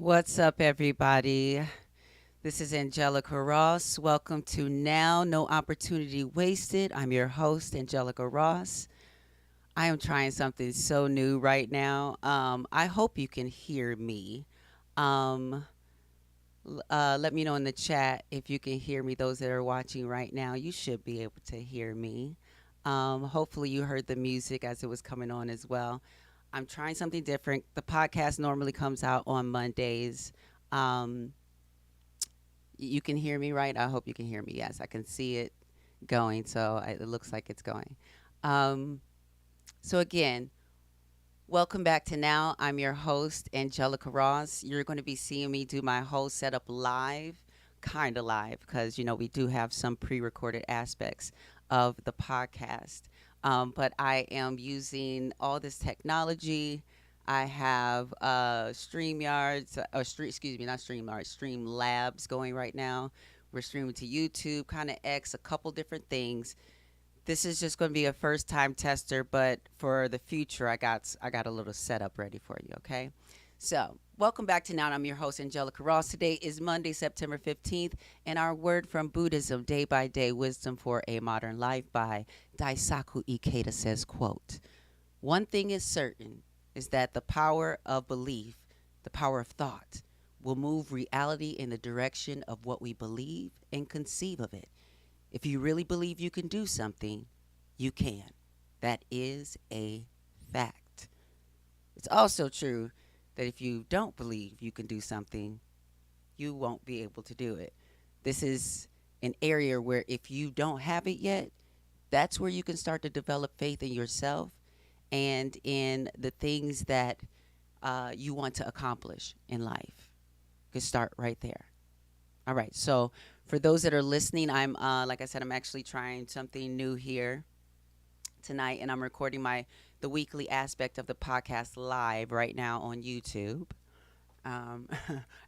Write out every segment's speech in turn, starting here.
What's up, everybody? This is Angelica Ross. Welcome to Now No Opportunity Wasted. I'm your host, Angelica Ross. I am trying something so new right now. I hope you can hear me. Um, Let me know in the chat if you can hear me. Those that are watching right now, you should be able to hear me. Hopefully, you heard the music as it was coming on as well. I'm trying something different. The podcast normally comes out on Mondays. Um, you can hear me, right? I hope you can hear me. Yes, I can see it going, so it looks like it's going. Um, so again, welcome back to Now. I'm your host, Angelica Ross. You're going to be seeing me do my whole setup live, kind of live, because we do have some pre-recorded aspects of the podcast. But I am using all this technology. I have StreamYards, or excuse me, not StreamYards, Stream Labs going right now. We're streaming to YouTube, kind of X, a couple different things. This is just going to be a first time tester, but for the future, I got a little setup ready for you. Okay, so welcome back to Now. I'm your host Angelica Ross. Today is Monday, September 15th, and our word from Buddhism, Day by Day Wisdom for a Modern Life by Daisaku Ikeda says, "Quote: One thing is certain is that the power of belief, the power of thought, will move reality in the direction of what we believe and conceive of it. If you really believe you can do something, you can. That is a fact. It's also true that if you don't believe you can do something, you won't be able to do it. This is an area where if you don't have it yet, that's where you can start to develop faith in yourself and in the things that you want to accomplish in life. You can start right there. All right. So for those that are listening, like I said, I'm actually trying something new here tonight, and I'm recording the weekly aspect of the podcast live right now on YouTube. Um,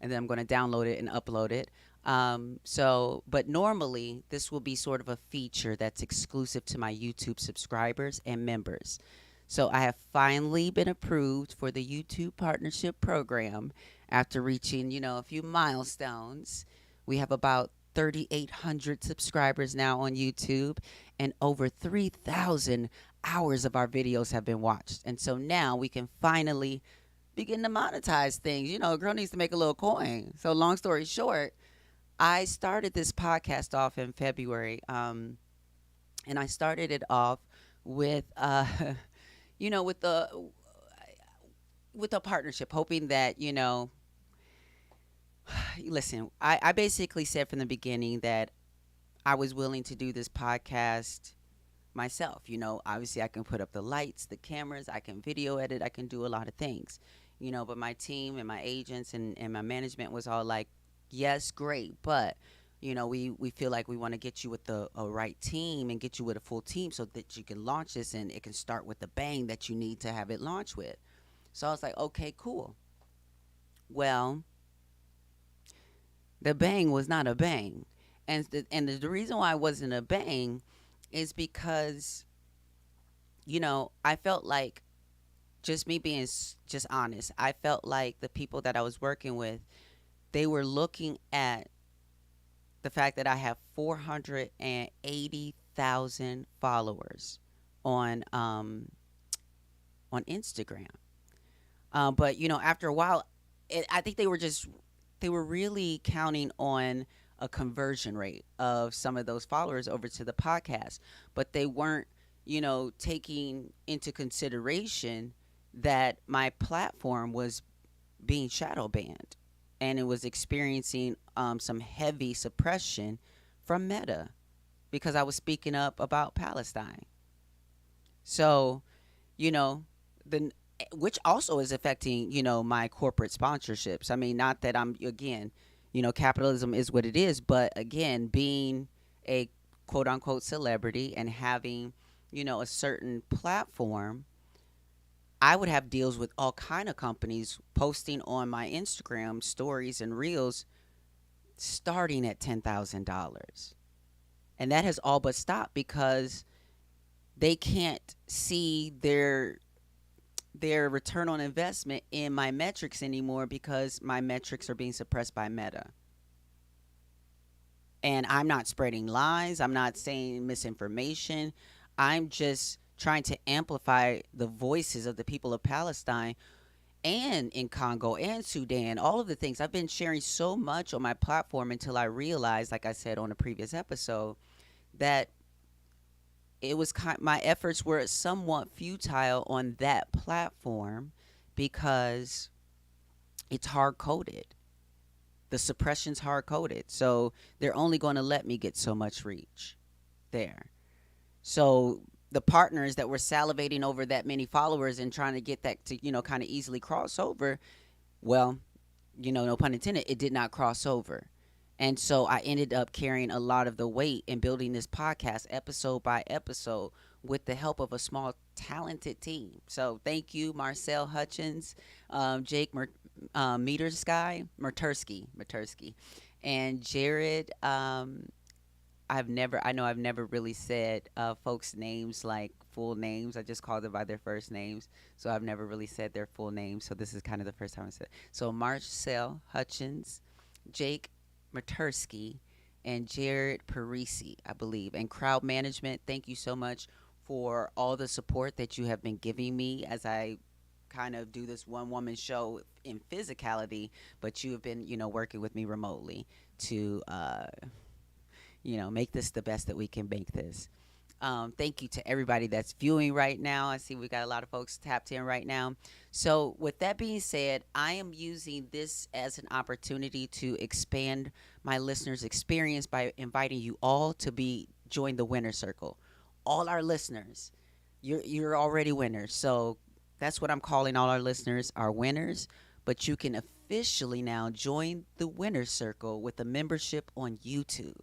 and then I'm going to download it and upload it. But normally this will be sort of a feature that's exclusive to my YouTube subscribers and members. So I have finally been approved for the YouTube Partnership Program after reaching, a few milestones. We have about 3,800 subscribers now on YouTube, and over 3,000 hours of our videos have been watched. And so now we can finally begin to monetize things. A girl needs to make a little coin. So, long story short, I started this podcast off in February, and I started it off with, you know, with the with a partnership, hoping that listen. I basically said from the beginning that I was willing to do this podcast myself. Obviously I can put up the lights, the cameras, I can video edit, I can do a lot of things. But my team and my agents and my management was all like, yes, great, but we feel like we want to get you with a right team and get you with a full team so that you can launch this and it can start with the bang that you need to have it launch with. So I was like, okay, cool. Well, the bang was not a bang. And the reason why it wasn't a bang is because I felt like, just me being just honest, I felt like the people that I was working with, they were looking at the fact that I have 480,000 followers on on Instagram. But after a while, I think they were really counting on a conversion rate of some of those followers over to the podcast, but they weren't, taking into consideration that my platform was being shadow banned and it was experiencing some heavy suppression from Meta because I was speaking up about Palestine. So, you know, the which also is affecting, my corporate sponsorships. I mean, not that I'm again, capitalism is what it is, but again, being a quote unquote celebrity and having, a certain platform, I would have deals with all kind of companies posting on my Instagram stories and reels starting at $10,000. And that has all but stopped because they can't see their return on investment in my metrics anymore because my metrics are being suppressed by Meta. And I'm not spreading lies, I'm not saying misinformation. I'm just trying to amplify the voices of the people of Palestine and in Congo and Sudan, all of the things. I've been sharing so much on my platform until I realized, like I said on a previous episode, that my efforts were somewhat futile on that platform because it's hard coded. The suppression's hard coded. So they're only going to let me get so much reach there. So the partners that were salivating over that many followers and trying to get that to, kind of easily cross over, well, no pun intended, it did not cross over. And so I ended up carrying a lot of the weight in building this podcast episode by episode with the help of a small, talented team. So thank you, Marcel Hutchins, Jake Metersky, and Jared. I know I've never really said folks' names like full names. I just called them by their first names. So I've never really said their full names. So this is kind of the first time I said it. So Marcel Hutchins, Jake Matersky, and Jared Parisi, I believe. And crowd management, thank you so much for all the support that you have been giving me as I kind of do this one woman show in physicality, but you have been, working with me remotely to make this the best that we can make this. Thank you to everybody that's viewing right now. I see we got a lot of folks tapped in right now. So, with that being said, I am using this as an opportunity to expand my listeners' experience by inviting you all to join the winner circle. All our listeners, you're already winners. So that's what I'm calling all our listeners, our winners. But you can officially now join the winner circle with a membership on YouTube.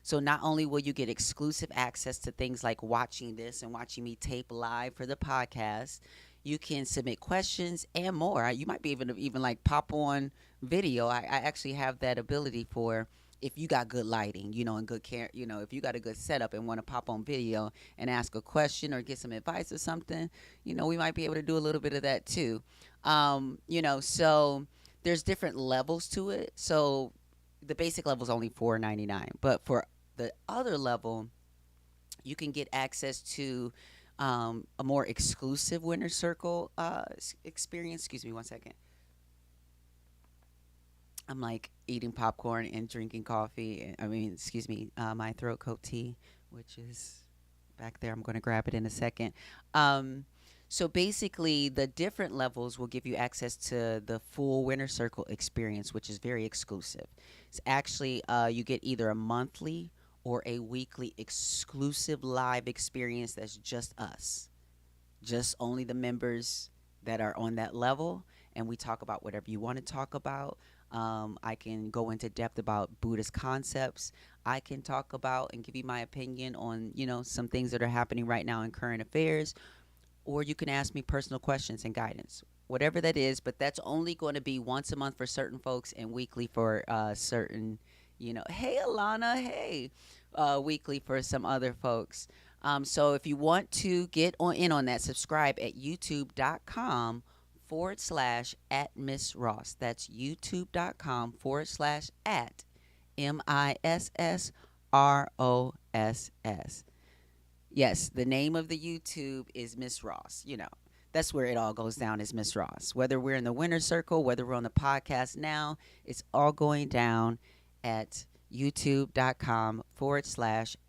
So not only will you get exclusive access to things like watching this and watching me tape live for the podcast, you can submit questions and more. You might be even like pop on video. I actually have that ability for if you got good lighting, and good care, if you got a good setup and want to pop on video and ask a question or get some advice or something, we might be able to do a little bit of that too. So there's different levels to it. So the basic level is only $4.99, but for the other level, you can get access to a more exclusive winner circle experience. Excuse me one second. I'm like eating popcorn and drinking coffee. Excuse me, my throat coat tea, which is back there. I'm going to grab it in a second. So basically, the different levels will give you access to the full Winner Circle experience, which is very exclusive. It's actually, you get either a monthly or a weekly exclusive live experience that's just us, just only the members that are on that level. And we talk about whatever you want to talk about. I can go into depth about Buddhist concepts. I can talk about and give you my opinion on, some things that are happening right now in current affairs. Or you can ask me personal questions and guidance, whatever that is. But that's only going to be once a month for certain folks and weekly for certain, hey, Alana, hey, weekly for some other folks. So if you want to get in on that, subscribe at youtube.com/ at Miss Ross. That's youtube.com/ at MISSROSS. Yes, the name of the YouTube is Miss Ross. That's where it all goes down is Miss Ross. Whether we're in the winner circle, whether we're on the podcast now, it's all going down at youtube.com/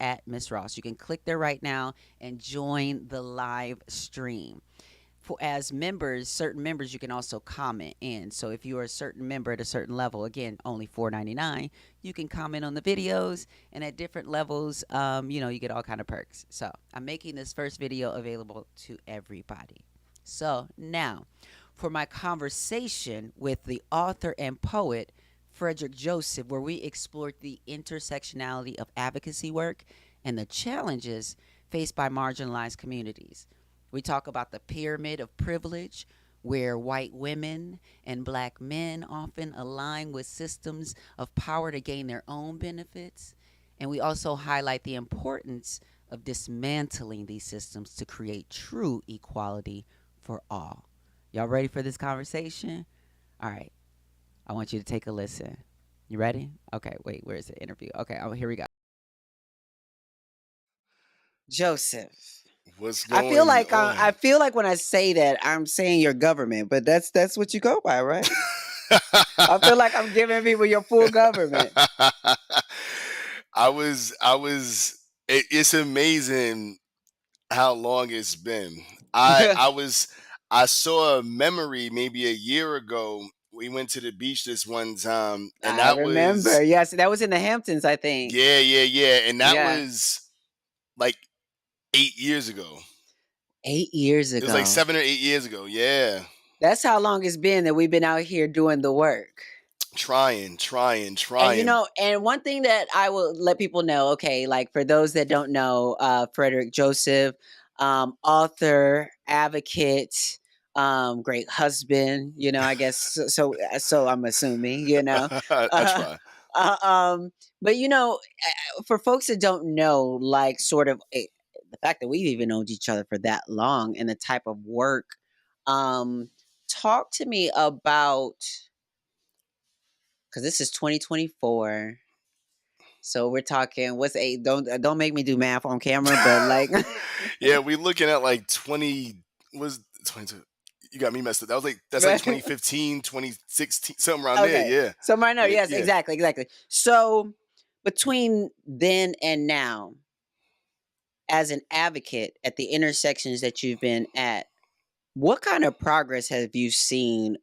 at Miss Ross. You can click there right now and join the live stream. As members, certain members, you can also comment in. So if you are a certain member at a certain level, again, only $4.99, you can comment on the videos. And at different levels, you get all kind of perks. So I'm making this first video available to everybody. So now, for my conversation with the author and poet, Frederick Joseph, where we explored the intersectionality of advocacy work and the challenges faced by marginalized communities. We talk about the pyramid of privilege, where white women and black men often align with systems of power to gain their own benefits. And we also highlight the importance of dismantling these systems to create true equality for all. Y'all ready for this conversation? All right. I want you to take a listen. You ready? Okay, wait, where's the interview? Okay, oh, here we go. Joseph. What's I feel going like I on? feel like when I say that I'm saying your government, but that's what you go by, right? I feel like I'm giving people your full government. It's amazing how long it's been. I saw a memory maybe a year ago. We went to the beach this one time, and I remember. Yes, that was in the Hamptons, I think. yeah, and that Yeah. was like 8 years ago. 8 years It was like ago. 7 or 8 years ago. Yeah, That's how long it's been that we've been out here doing the work. And trying. and one thing that I will let people know, okay, like for those that don't know, Frederick Joseph, author, advocate, great husband, I guess so I'm assuming, I Uh, try. uh, um, but for folks that don't know, like sort of the fact that we've even known each other for that long and the type of work, um, talk to me about because this is 2024. So we're talking what's eight? Don't make me do math on camera, but like Yeah, we looking at like 20 was 22. You got me messed up. That's like 2015, 2016, something around there. okay. Yeah. So my note, Yeah, yes, yeah. exactly, exactly. So between then and now, as an advocate at the intersections that you've been at, what kind of progress have you seen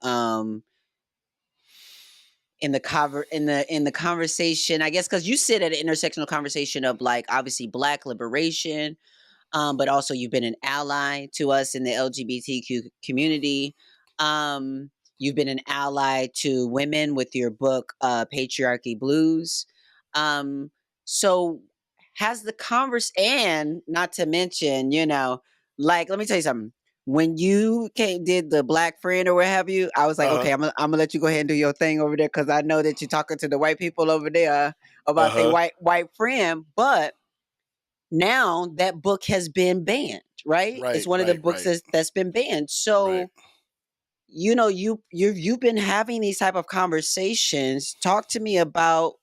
in the in the conversation? I guess because you sit at an intersectional conversation of like obviously Black liberation, but also you've been an ally to us in the LGBTQ community. You've been an ally to women with your book, Patriarchy Blues. Um, so has the converse, and not to mention, like, let me tell you something. When you did the Black Friend or what have you, I was like, Uh-huh. okay, I'm gonna let you go ahead and do your thing over there because I know that you're talking to the white people over there about their Uh-huh. white friend, but now that book has been banned, right? It's Right, one of the right, books right, that's been banned. right. So, you've been having these type of conversations. Talk to me about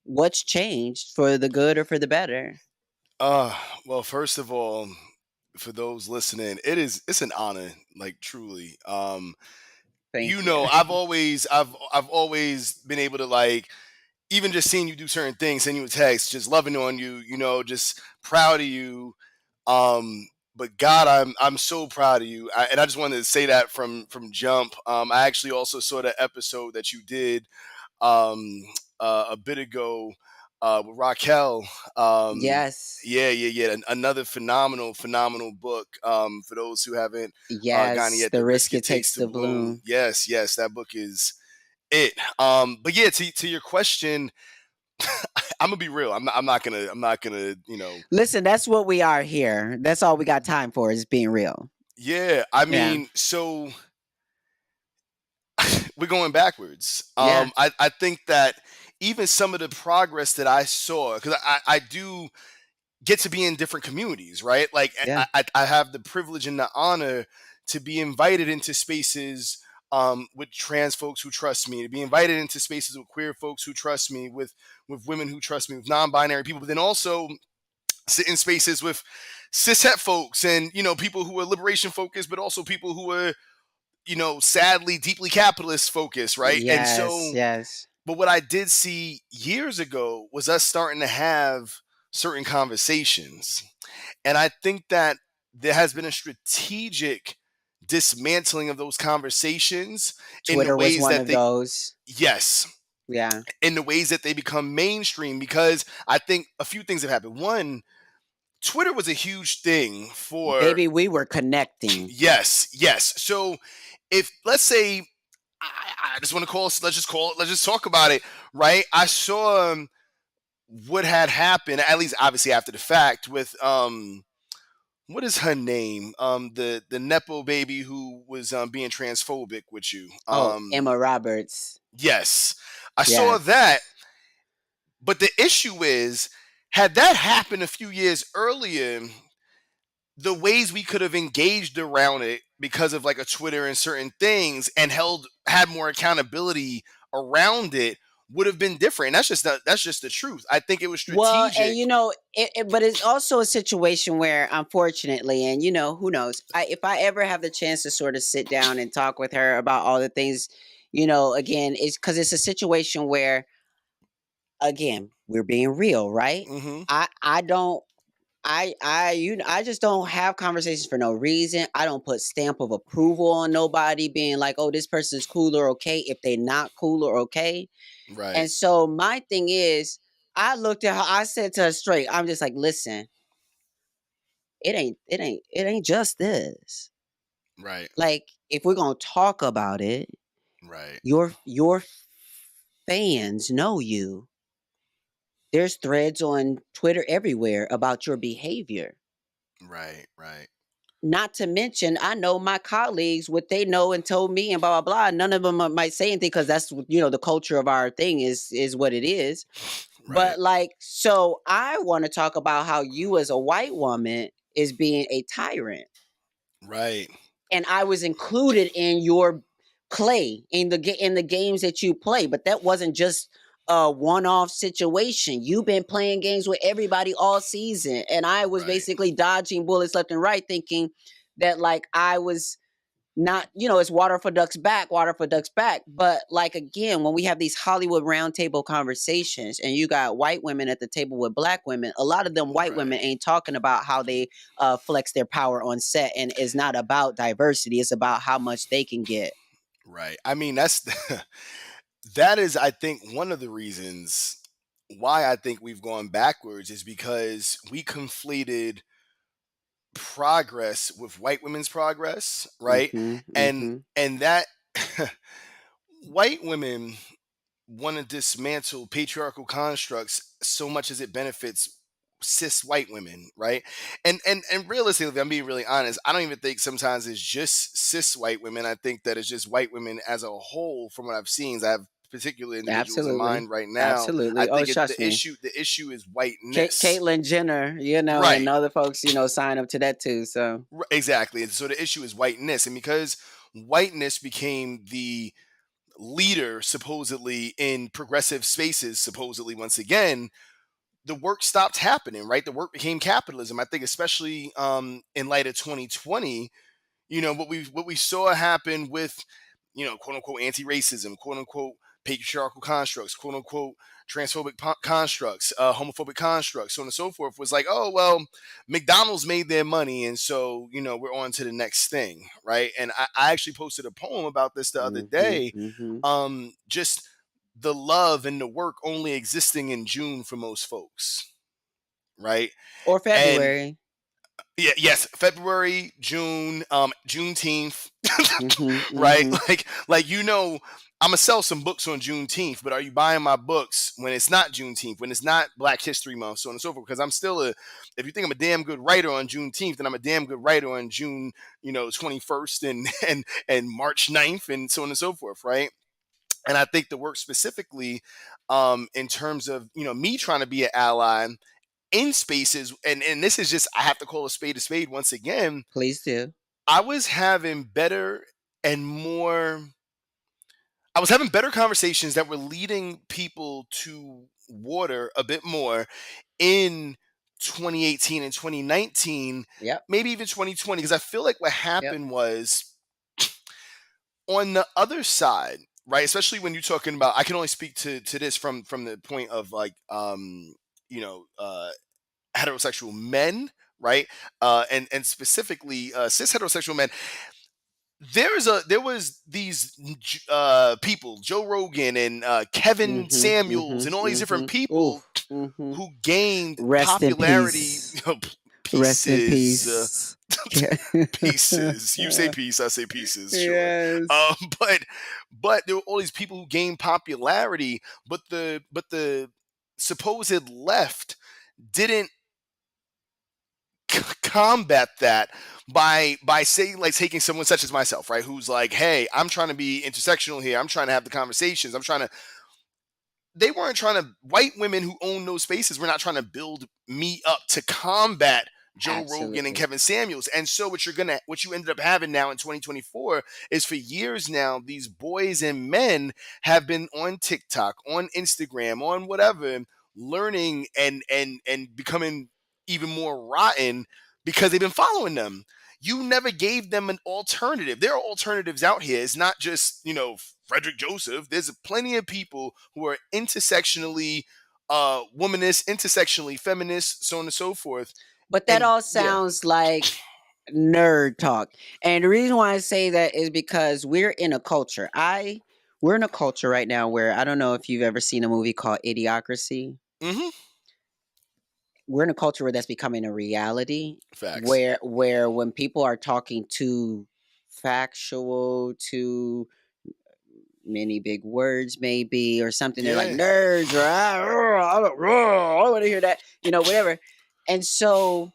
what's changed for the good or for the better. Uh well, first of all, for those listening, it's an honor, like truly. Thank you. I've always been able to like even just seeing you do certain things, send you a text, just loving on you, just proud of you. But God, I'm so proud of you, and I just wanted to say that from jump. I actually also saw the episode that you did um, a bit ago with Raquel. Yes. Yeah. Another phenomenal book. For those who haven't gotten it Yes, yet, the The risk Risk It it Takes takes to to Bloom. bloom. Yes, that book is it. But yeah, to your question, I'm gonna be real. I'm not gonna. Listen, that's what we are here. That's all we got time for is being real. Yeah, I Yeah. mean, so we're going backwards. Yeah. I think that even some of the progress that I saw, because I do get to be in different communities, right? Like Yeah. I have the privilege and the honor to be invited into spaces with trans folks who trust me, to be invited into spaces with queer folks who trust me, with women who trust me, with non-binary people, but then also sit in spaces with cishet folks and people who are liberation focused, but also people who are sadly deeply capitalist focused, right? And Yes. so, Yes. but what I did see years ago was us starting to have certain conversations. And I think that there has been a strategic dismantling of those conversations in the Twitter was ways one that of they, those. yes, Yeah. in the ways that they become mainstream. Because I think a few things have happened. One, Twitter was a huge thing for, Baby, we were connecting. yes. So if, let's say, I just want to let's just talk about it, right? I saw what had happened, at least obviously after the fact, with what is her name? The Nepo baby who was being transphobic with you. Oh, Emma Roberts. Yes. I saw Yes. that, but the issue is, had that happened a few years earlier, the ways we could have engaged around it because of like a Twitter and certain things, and had more accountability around it, would have been different. And that's just the truth. I think it was Well, and strategic. but it's also a situation where, unfortunately, and who knows, if I ever have the chance to sort of sit down and talk with her about all the things, again, it's because it's a situation where, again, we're being real, right? Hmm. I don't. I just don't have conversations for no reason. I don't put stamp of approval on nobody being like, oh, this person's cool or okay if they're not cool or okay. Right. And so my thing is, I looked at her, I said to her straight, I'm just like, listen, it ain't just this. Right. Like, if we're gonna talk about it, Right. your fans know you. There's threads on Twitter everywhere about your behavior. Right. Right. Not to mention, I know my colleagues, what they know and told me, and blah blah blah. None of them might say anything because that's the culture of our thing is what it is. Right. But like, so I want to talk about how you as a white woman is being a tyrant. Right. And I was included in your play in the games that you play, but that wasn't just a one-off situation. You've been playing games with everybody all season, and I was Right. basically dodging bullets left and right, thinking that like I was not, it's water for ducks back, water for ducks back. But like, again, when we have these Hollywood roundtable conversations and you got white women at the table with black women, a lot of them white women Right. ain't talking about how they flex their power on set, and it's not about diversity, it's about how much they can get. Right. I mean, that's that is, I think, one of the reasons why I think we've gone backwards is because we conflated progress with white women's progress, right? Mm-hmm, And mm-hmm. that white women want to dismantle patriarchal constructs so much as it benefits cis white women, right? And realistically, I'm being really honest, I don't even think sometimes it's just cis white women. I think that it's just white women as a whole. From what I've seen, I have particular individuals in Absolutely, mind right now. I absolutely. Oh, think trust me. the issue is whiteness. Caitlyn Jenner, and Right. other folks, sign up to that too. So Exactly. And so the issue is whiteness. And because whiteness became the leader supposedly in progressive spaces, supposedly once again, the work stopped happening, right? The work became capitalism. I think especially in light of 2020, what we saw happen with, quote unquote anti-racism, quote unquote patriarchal constructs, quote unquote transphobic constructs, homophobic constructs, so on and so forth, was like, oh well, McDonald's made their money, and so we're on to the next thing, right? And I actually posted a poem about this the other mm-hmm, day, mm-hmm. just the love and the work only existing in June for most folks, right? Or And February. yeah, yes, February, June, Juneteenth, Mm-hmm, right? mm-hmm. Like I'm gonna sell some books on Juneteenth, but are you buying my books when it's not Juneteenth, when it's not Black History Month, so on and so forth? Because if you think I'm a damn good writer on Juneteenth, then I'm a damn good writer on June, 21st and March 9th, and so on and so forth, right? And I think the work specifically, in terms of me trying to be an ally in spaces, and this is just, I have to call a spade once again. Please do. I was having better and more I was having better conversations that were leading people to water a bit more in 2018 and 2019, Yep. maybe even 2020, because I feel like what Yep. happened was on the other side, right? Especially when you're talking about, I can only speak to this from the point of like you know uh heterosexual men, right? And specifically cis heterosexual men. There was these people, Joe Rogan and Kevin Mhm, Samuels, mhm, and all these different mhm. people Oof. Mhm. who gained Rest in popularity. peace. Rest in Pieces, peace. Yeah. pieces. You say piece, I say pieces. Sure, Yes. um, but there were all these people who gained popularity, but the supposed left didn't combat that by saying, like, taking someone such as myself, right, who's like, hey, I'm trying to be intersectional here, I'm trying to have the conversations, I'm trying to they weren't trying to white women who own those spaces were not trying to build me up to combat Joe Rogan and Absolutely. Kevin Samuels. And so what you ended up having now in 2024 is, for years now, these boys and men have been on TikTok, on Instagram, on whatever, learning and becoming even more rotten because they've been following them. You never gave them an alternative. There are alternatives out here. It's not just, Frederick Joseph. There's plenty of people who are intersectionally womanist, intersectionally feminist, so on and so forth. But that And all yeah. sounds like nerd talk. And the reason why I say that is because we're in a culture right now where I don't know if you've ever seen a movie called Idiocracy. Hmm. We're in a culture where that's becoming a reality, Facts. where when people are talking too factual, too many big words maybe or something, they're like Yeah. nerds or I want to hear that, whatever. And so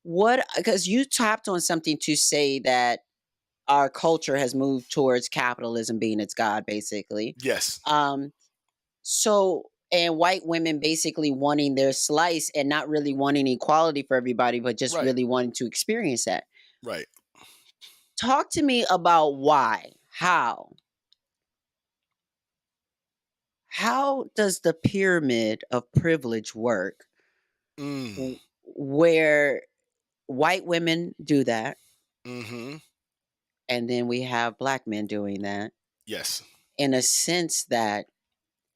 what, because you tapped on something to say that our culture has moved towards capitalism being its god, basically. Yes. um so, and white women basically wanting their slice and not really wanting equality for everybody, but just Right. really wanting to experience that. Right. Talk to me about why, how does the pyramid of privilege work, Mm. where white women do that, Mm-hmm. and then we have black men doing that, Yes. in a sense that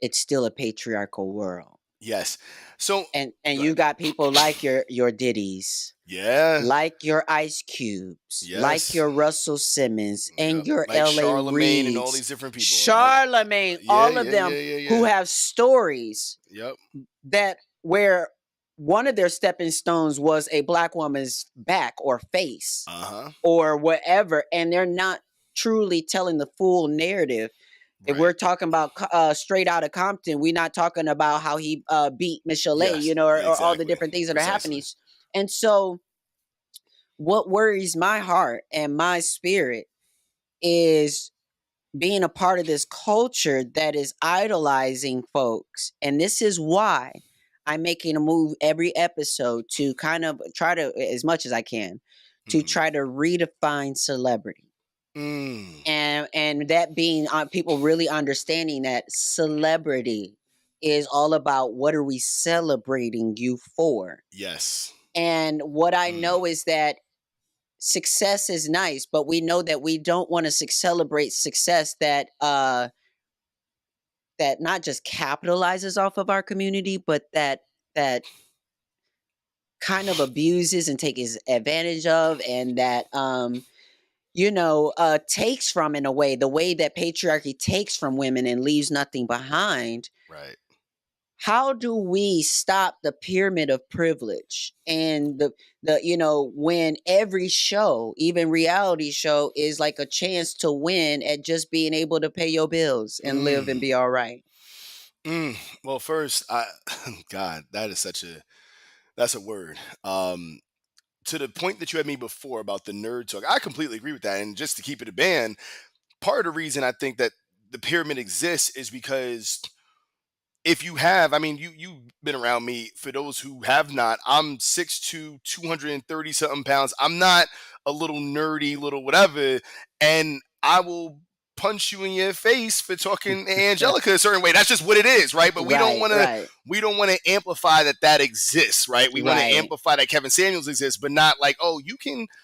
it's still a patriarchal world. Yes. So And go you ahead. got people like your Diddy's, Yeah. like your Ice Cubes, like Yes. your Russell Simmons, Yep. and your Like LA Charlemagne and all Reids, these different people. Charlemagne, Yeah. all of Yeah. them Yeah. Yeah. who Yeah. have stories Yep. that where one of their stepping stones was a black woman's back or face Uh huh. or whatever, and they're not truly telling the full narrative. If Right. we're talking about Straight Out of Compton, we're not talking about how he beat Michelle, Yes. or all the Exactly. different things that are happening. Precisely. And so, what worries my heart and my spirit is being a part of this culture that is idolizing folks. And this is why I'm making a move every episode to kind of try to, as much as I can, to Mm-hmm. try to redefine celebrity. Mm. And that being people really understanding that celebrity is all about what are we celebrating you for. Yes. And what I Mm. know is that success is nice, but we know that we don't want to celebrate success that not just capitalizes off of our community, but that kind of abuses and takes advantage of, and that takes from, in a way, the way that patriarchy takes from women and leaves nothing behind. Right. How do we stop the pyramid of privilege and when every show, even reality show, is like a chance to win at just being able to pay your bills and live and Mm. be all right? Mm. Well, first, God, that's a word. To the point that you had me before about the nerd talk, I completely agree with that. And just to keep it a band, part of the reason I think that the pyramid exists is because if you have, I mean, you've been around me. For those who have not, I'm 6'2", 230 something pounds. I'm not a little nerdy little whatever, and I will punch you in your face for talking to Angelica a certain way. That's just what it is, right? But Right, right, we don't want to amplify that exists, right? We want to right, amplify that Kevin Samuels exists, but not like, oh, you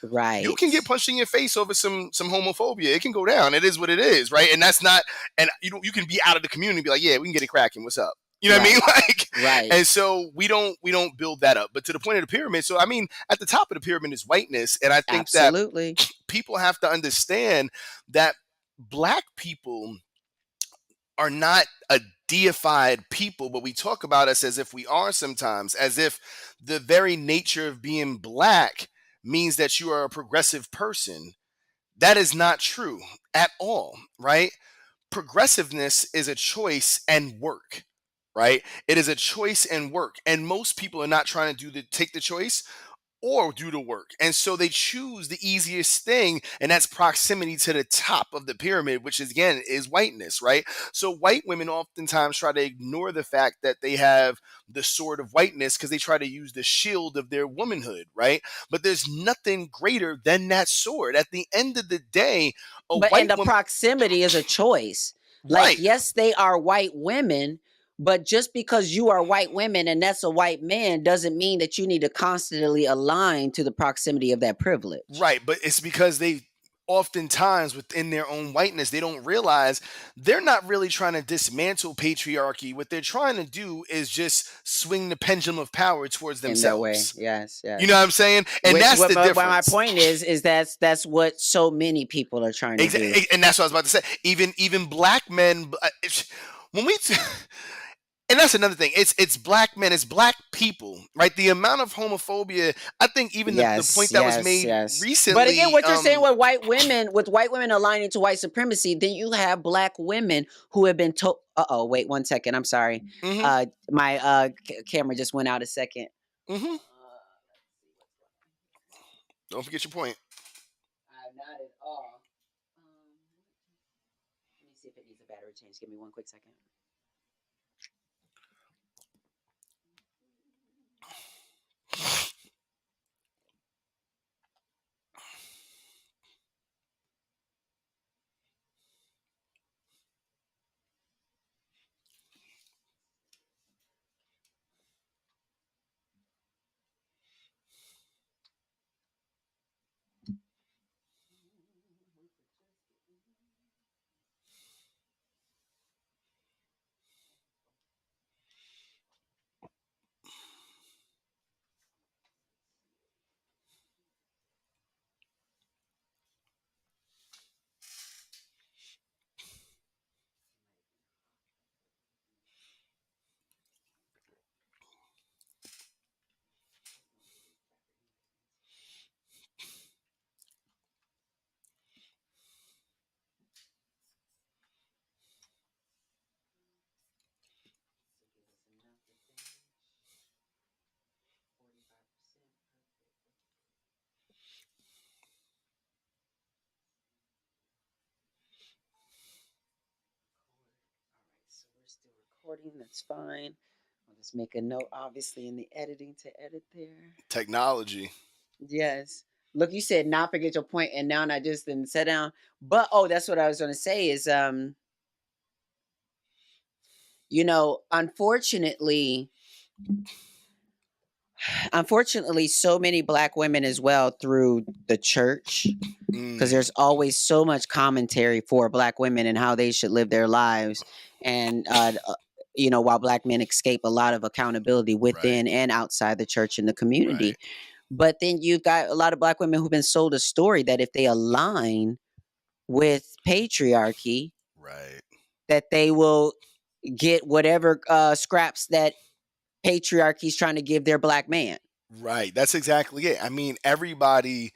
right, can get punched in your face over some homophobia. It can go down. It is what it is, right? And that's not, and you can be out of the community and be like, yeah, we can get it cracking. What's up? You know what I mean? right, Like, right. and so we don't build that up. But to the point of the pyramid, so I mean, at the top of the pyramid is whiteness, and I think that Absolutely. people have to understand that black people are not a deified people, but we talk about us as if we are sometimes, as if the very nature of being black means that you are a progressive person. That is not true at all, right? Progressiveness is a choice and work, right? It is a choice and work. And most people are not trying to take the choice. or do the work. And so they choose the easiest thing, and that's proximity to the top of the pyramid, which is, again, is whiteness, right? So white women oftentimes try to ignore the fact that they have the sword of whiteness because they try to use the shield of their womanhood, right? But there's nothing greater than that sword. At the end of the day, a But and white the woman, proximity is a choice. Like, right? yes, they are white women, but just because you are white women and that's a white man doesn't mean that you need to constantly align to the proximity of that privilege. Right, but it's because they oftentimes within their own whiteness, they don't realize they're not really trying to dismantle patriarchy. What they're trying to do is just swing the pendulum of power towards In their way. themselves. Yes, You know yes. what I'm saying? And Which that's the what my difference. point is that's what so many people are trying to do. And that's what I was about to say. Even black men, when we and that's another thing. It's black men, it's black people, right? The amount of homophobia. I think even the Yes, point that was yes, made yes. But again, recently. what you're saying with white women aligning to white supremacy, then you have black women who have been told. Wait 1 second. I'm sorry. Hmm. My camera just went out a second. Hmm. Don't forget your point. Not at all. Let me see if it needs a battery change. Give me 1 quick second. So we're still recording. That's fine. I'll just make a note, obviously, in the editing to edit there. Technology. Yes. Look, you said not forget your point, and now I just didn't sit down. But that's what I was going to say is, unfortunately, so many black women as well through the church, because Mm, there's always so much commentary for black women and how they should live their lives, and while black men escape a lot of accountability right. within and outside the church and the Right. community. But then you've got a lot of black women who've been sold a story that if they align with patriarchy, Right. that they will get whatever scraps that patriarchy is trying to give their black man. Right. That's exactly it. I mean, everybody,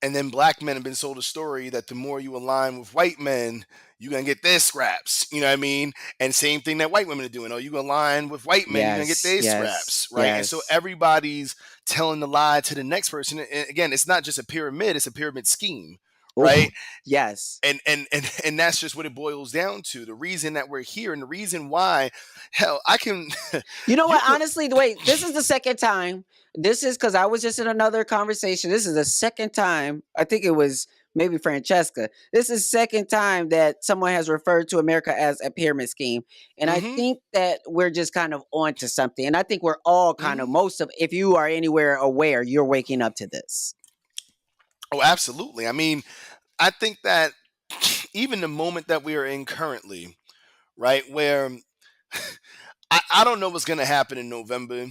and then black men have been sold a story that the more you align with white men, you're gonna get their scraps. You know what I mean? And same thing that white women are doing. Oh, you align with white men, you're gonna get Yes, their yes, scraps, right? And so yes. everybody's telling the lie to the next person. And again, it's not just a pyramid; it's a pyramid scheme, right? Oh, yes. And that's just what it boils down to. The reason that we're here, and the reason why, hell, I can, You know you what? can, Honestly, the way this is the second time. This is because I was just in another conversation. This is the second time. I think it was maybe Francesca. This is second time that someone has referred to America as a pyramid scheme, and I mm-hmm, think that we're just kind of onto something. And I think we're all kind of mm-hmm. most of. If you are anywhere aware, you're waking up to this. Oh, absolutely. I mean, I think that even the moment that we are in currently, right, where I don't know what's gonna happen in November.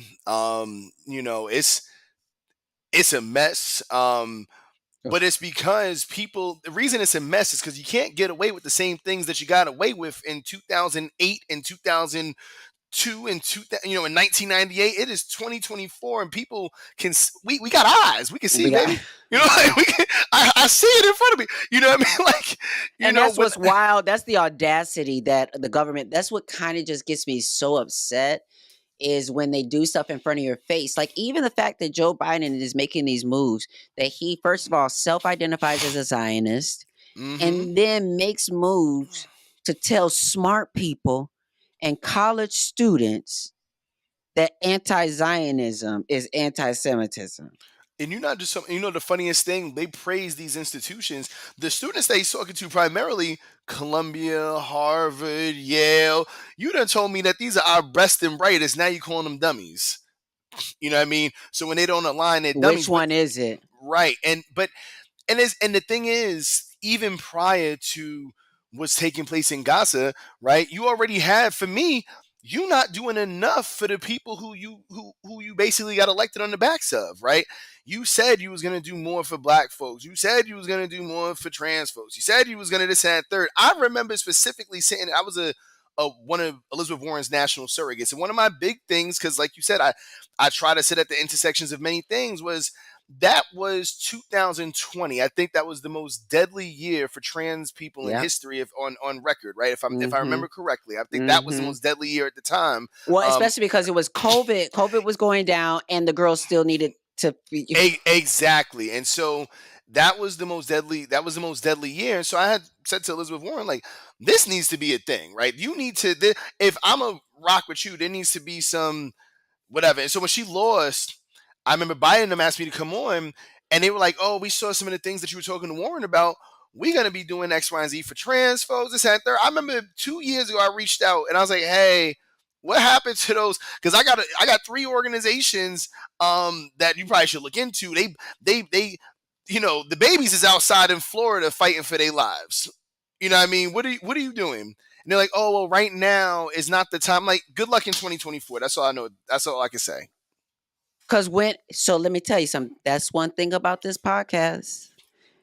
It's a mess. But it's because people. The reason it's a mess is because you can't get away with the same things that you got away with in 2008 and 2002 and in 1998. It is 2024, and people we got eyes. We can see, We got. baby. Like we can, I see it in front of me. You know what I mean? Like, And that's when what's wild. That's the audacity that the government. That's what kind of just gets me so upset is when they do stuff in front of your face. Like even the fact that Joe Biden is making these moves, that he first of all self-identifies as a Zionist Mm-hmm. and then makes moves to tell smart people and college students that anti-Zionism is anti-Semitism. And you're not just some, the funniest thing, they praise these institutions. The students that he's talking to primarily, Columbia, Harvard, Yale, you done told me that these are our best and brightest. Now you calling them dummies. You know what I mean? So when they don't align, they're Which dummies. But one is it? right. And the thing is, even prior to what's taking place in Gaza, right? You already had, for me, you not doing enough for the people who you basically got elected on the backs of, right? You said you was gonna do more for black folks. You said you was gonna do more for trans folks. You said you was gonna this and that third. I remember specifically saying I was a one of Elizabeth Warren's national surrogates, and one of my big things, because like you said, I try to sit at the intersections of many things, was that was 2020. I think that was the most deadly year for trans people in Yep. history, if on record, right? If I Mm-hmm. remember correctly, I think that was the Mm-hmm. most deadly year at the time. Well, Um, especially because it was COVID. COVID was going down, and the girls still needed to. exactly, and so that was the most deadly. That was the most deadly year. And so I had said to Elizabeth Warren, like, this needs to be a thing, right? You need to. If I'm a rock with you, there needs to be some whatever. And so when she lost, I remember Biden them asked me to come on, and they were like, "Oh, we saw some of the things that you were talking to Warren about. We're gonna be doing X, Y, and Z for trans folks, this, and that, third." I remember 2 years ago, I reached out and I was like, "Hey, what happened to those?" Because I got three organizations that you probably should look into. They the babies is outside in Florida fighting for their lives. You know what I mean? What are you doing? And they're like, "Oh, well, right now is not the time." Like, good luck in 2024. That's all I know. That's all I can say. Because so let me tell you something. That's one thing about this podcast.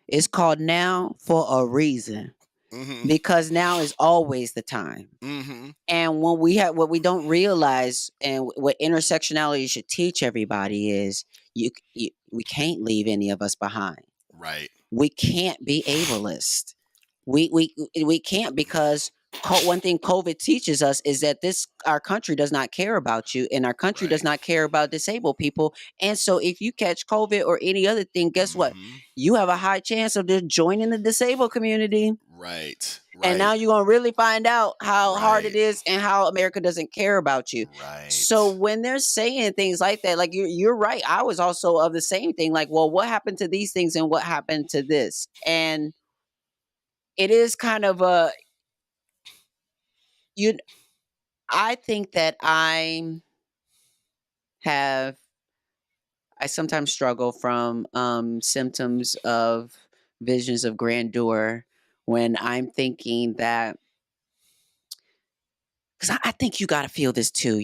It's called Now for a reason, Mm-hmm. because now is always the time. Mm-hmm. And when we have what we don't realize, and what intersectionality should teach everybody is, we can't leave any of us behind. Right. We can't be ableist. We can't, because one thing COVID teaches us is that this our country does not care about you, and our country does Right. not care about disabled people. And so if you catch COVID or any other thing, guess what? Mm-hmm. You have a high chance of just joining the disabled community. Right. And Right. now you're gonna really find out how hard it Right. is and how America doesn't care about you. So Right. when they're saying things like that, like you're right. I was also of the same thing. Like, well, what happened to these things and what happened to this? And it is kind of a you. I think that have I sometimes struggle from symptoms of visions of grandeur when I'm thinking that, because I think you got to feel this too.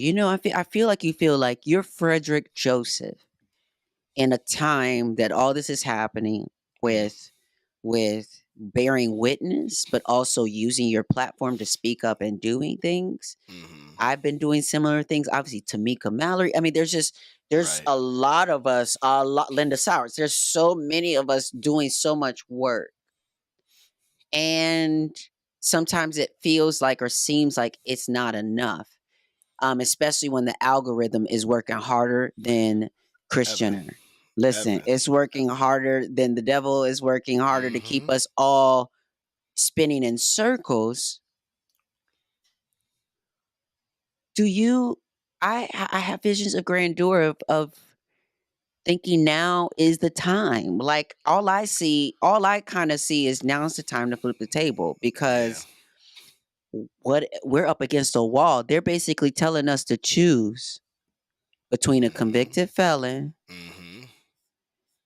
I feel like you feel like you're Frederick Joseph in a time that all this is happening with bearing witness, but also using your platform to speak up and doing things. Mm-hmm. I've been doing similar things. Obviously, Tamika Mallory. I mean, there's Right. a lot of us. A lot, Linda Sowers. There's so many of us doing so much work, and sometimes it feels like or seems like it's not enough. Especially when the algorithm is working harder than Kris Ever. Jenner. Listen, Ever. it's working Ever. harder than the devil is working harder to keep Mm-hmm. us all spinning in circles. Do you? I have visions of grandeur of thinking now is the time. Like all I kind of see is now's the time to flip the table, Yeah. because what we're up against a wall. They're basically telling us to choose between a Mm-hmm. convicted felon Mm-hmm.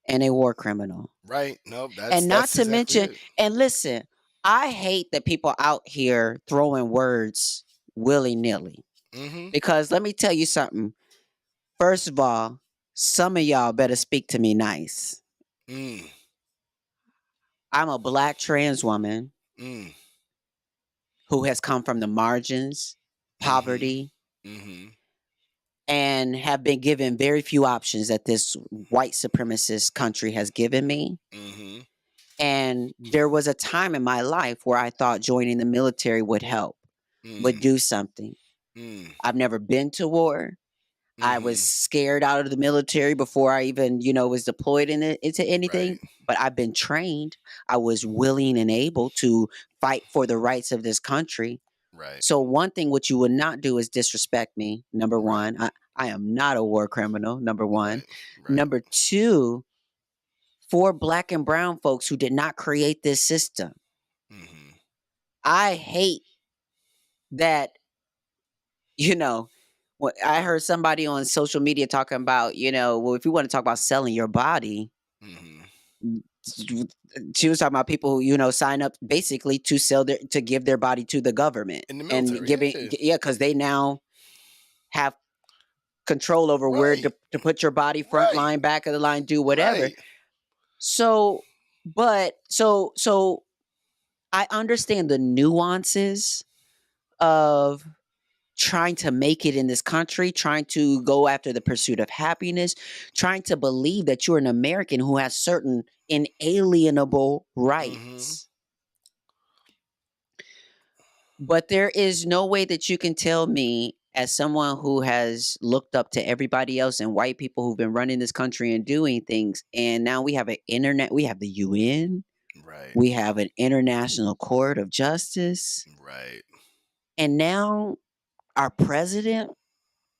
and a war criminal. Right. No, that's And not that's to exactly mention, it. and listen, I hate that people out here throwing words willy nilly. Mm-hmm. Because let me tell you something. First of all, some of y'all better speak to me nice. Mm. I'm a black trans woman Mm. who has come from the margins, Mm-hmm. poverty, Mm-hmm. and have been given very few options that this white supremacist country has given me. Mm-hmm. And there was a time in my life where I thought joining the military would help, would Mm. do something. Mm. I've never been to war. I was Mhm. scared out of the military before I even, was deployed into Right. anything, but I've been trained. I was willing and able to fight for the rights of this country. Right. So one thing what you would not do is disrespect me. Number Right. one, I am not a war criminal. Number one. Right. Right. Number two, for black and brown folks who did not create this system, Mhm. I hate that, you know, I heard somebody on social media talking about, well, if you want to talk about selling your body, Mhm. mm, she was talking about people who, sign up basically to give their body to the government In the and military, giving, yeah. yeah, because they now have control over where Right. to put your body, front Right. line, back of the line, do whatever. Right. So, so I understand the nuances of trying to make it in this country, trying to go after the pursuit of happiness, trying to believe that you're an American who has certain inalienable Mhm. rights. But there is no way that you can tell me, as someone who has looked up to everybody else and white people who've been running this country and doing things, and now we have an internet, we have the UN, Right. we have an international court of justice, Right. and now our president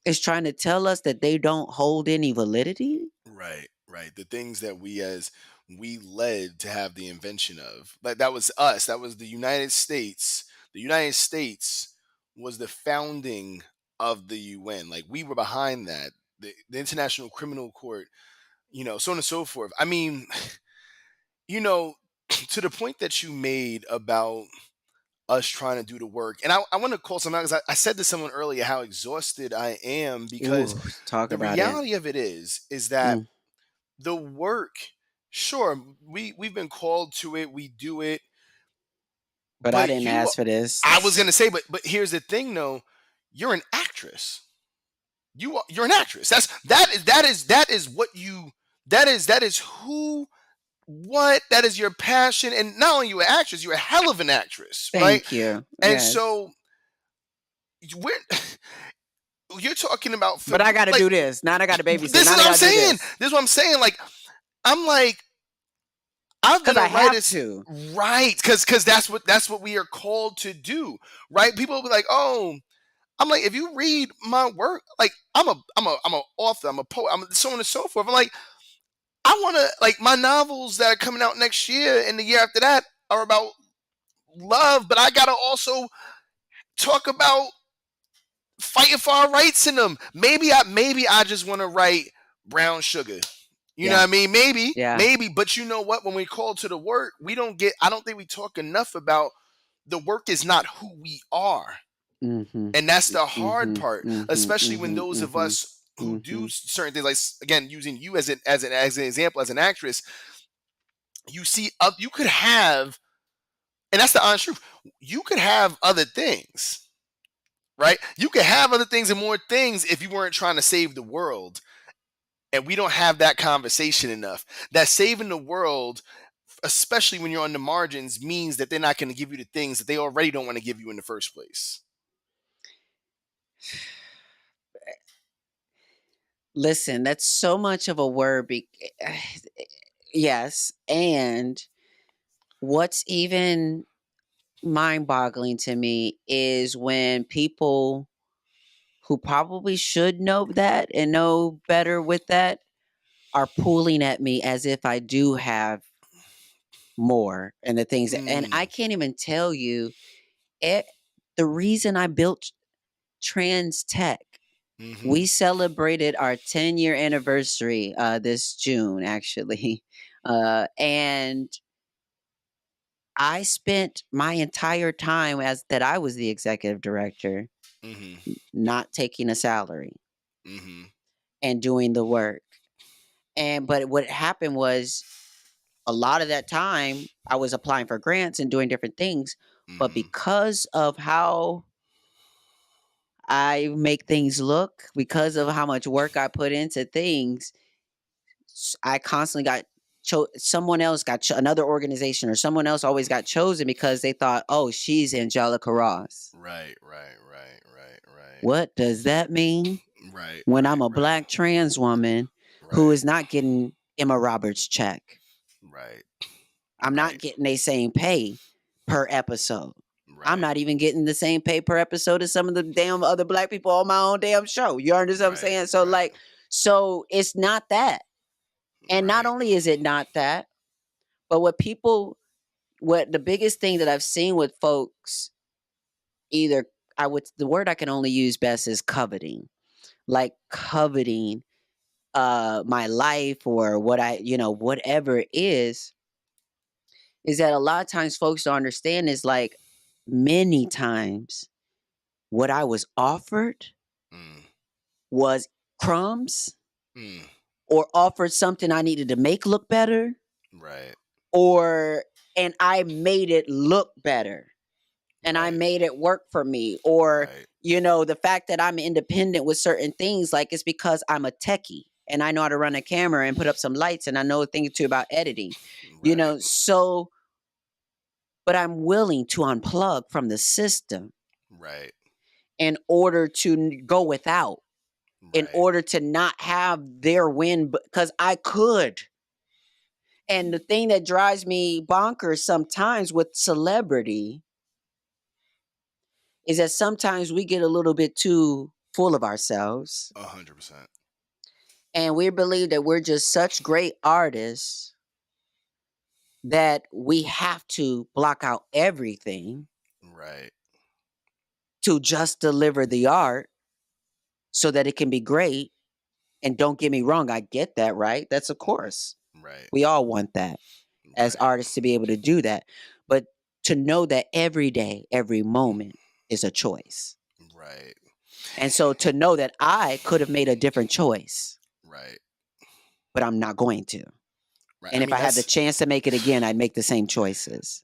is trying to tell us that they don't hold any validity? Right, right. The things that we led to have the invention of. Like that was us. That was the United States. The United States was the founding of the UN. Like we were behind that. The International Criminal Court, so on and so forth. I mean, you know, to the point that you made about us trying to do the work. And I want to call something out because I said to someone earlier how exhausted I am because Ooh, talk the about it. reality of it is that Mm, the work, sure, we've been called to it, we do it, but I but didn't ask for I was this. gonna say, but here's the thing though, you're an actress. You're an actress. That is what you that is who what that is your passion, and not only you an actress, you're a hell of an actress, right? Thank you. And Yes. so we're you're talking about But I gotta like do this. Now I gotta babysit. this Now is I what I'm gotta do saying. this. This is what I'm saying. Like I'm like I've Cause been a I writer, have to. right? Because that's what we are called to do, right? People will be like, oh, I'm like, if you read my work, like I'm a author, I'm a poet, I'm so on and so forth. I'm like, I want to like my novels that are coming out next year and the year after that are about love, but I gotta also talk about fighting for our rights in them. Maybe I just want to write brown sugar. You know Yeah. what I mean? Maybe, Yeah. maybe, but you know what? When we call to the work, we don't get. I don't think we talk enough about the work is not who we are, Mhm. and that's the hard Mhm. part. Mhm. Especially when Mhm. those of Mhm. us who do Mhm. certain things, like again, using you as an example as an actress, you see, you could have, and that's the honest truth. You could have other things, right? You could have other things and more things if you weren't trying to save the world. And we don't have that conversation enough. That saving the world, especially when you're on the margins, means that they're not going to give you the things that they already don't want to give you in the first place. Listen, that's so much of a word. Yes, and what's even mind-boggling to me is when people who probably should know that and know better with that are pulling at me as if I do have more and the things and I Mm, can't even tell you it, the reason I built Trans Tech. mm-hmm, We celebrated our 10-year anniversary this June, actually. And I spent my entire time as that I was the executive director, mm-hmm, not taking a salary mm-hmm, and doing the work. And but what happened was a lot of that time I was applying for grants and doing different things. But mm-hmm. because of how I make things look, because of how much work I put into things, I constantly got someone else got another organization or someone else always got chosen because they thought, "Oh, she's Angelica Ross." Right, right, right, right, right, What does that mean? Right, when I'm right, a right, black trans woman who right, is not getting Emma Roberts' check. right, I'm not right, getting the same pay per episode. I'm right, not even getting the same pay per episode as some of the damn other black people on my own damn show. You understand what I'm right, saying? So right, like, so it's not that. And not right. only is it not that, but what the biggest thing that I've seen with folks, either the word I can only use best is coveting, like coveting my life or what whatever it is that a lot of times folks don't understand is like many times what I was offered Mm, was crumbs mm, or offered something I needed to make look better right, or and I made it look better and I right, made it work for me. Or, right, the fact that I'm independent with certain things, like it's because I'm a techie and I know how to run a camera and put up some lights and I know a thing or two about editing, right, so, but I'm willing to unplug from the system right, in order to go without, in right. order to not have their win, because I could. And the thing that drives me bonkers sometimes with celebrity is that sometimes we get a little bit too full of ourselves 100%. and we believe that we're just such great artists that we have to block out everything Right, to just deliver the art so that it can be great. And don't get me wrong, I get that, right? That's of course. right, We all want that as right, artists to be able to do that. But to know that every day, every moment is a choice. right, And so to know that I could have made a different choice, right, but I'm not going to. right. I And if mean, I had the that's chance to make it again, I'd make the same choices.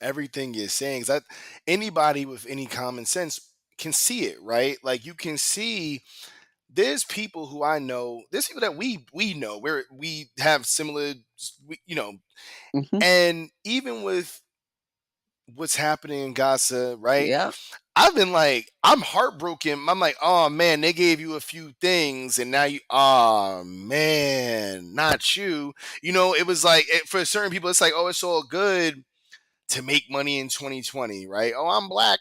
everything you're saying. Is that anybody with any common sense can see it, right? Like you can see there's people who I know, there's people that we know where we have similar, Hmm. and even with what's happening in Gaza, right? Yeah, I've been like, I'm heartbroken. I'm like, oh man, they gave you a few things, and now you, oh man, not you. It was like for certain people, it's like, oh, it's all good to make money in 2020, right? Oh, I'm black,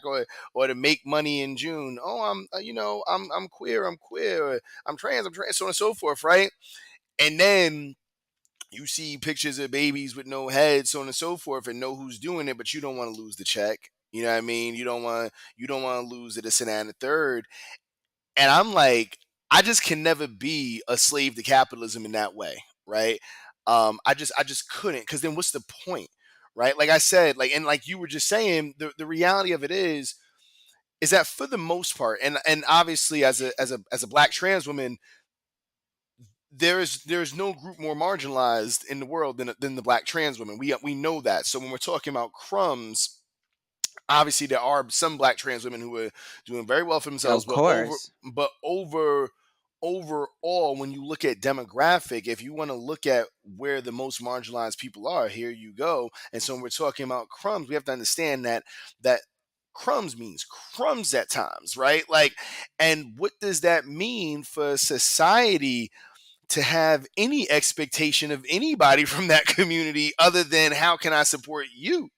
or to make money in June. Oh, I'm queer, or I'm trans, so on and so forth, right? And then you see pictures of babies with no heads, so on and so forth, and know who's doing it, but you don't want to lose the check. You know what I mean? You don't want to lose it, this and that and the third. And I'm like, I just can never be a slave to capitalism in that way, right? I just couldn't, because then what's the point, right? Like I said, like, and like you were just saying, the reality of it is that for the most part, and obviously as a black trans woman, there's no group more marginalized in the world than the black trans women. We know that. So when we're talking about crumbs, obviously there are some black trans women who are doing very well for themselves, of but over course. but over overall, when you look at demographic, if you want to look at where the most marginalized people are, here you go. And so when we're talking about crumbs, we have to understand that crumbs means crumbs at times, right? Like, and what does that mean for society to have any expectation of anybody from that community other than how can I support you,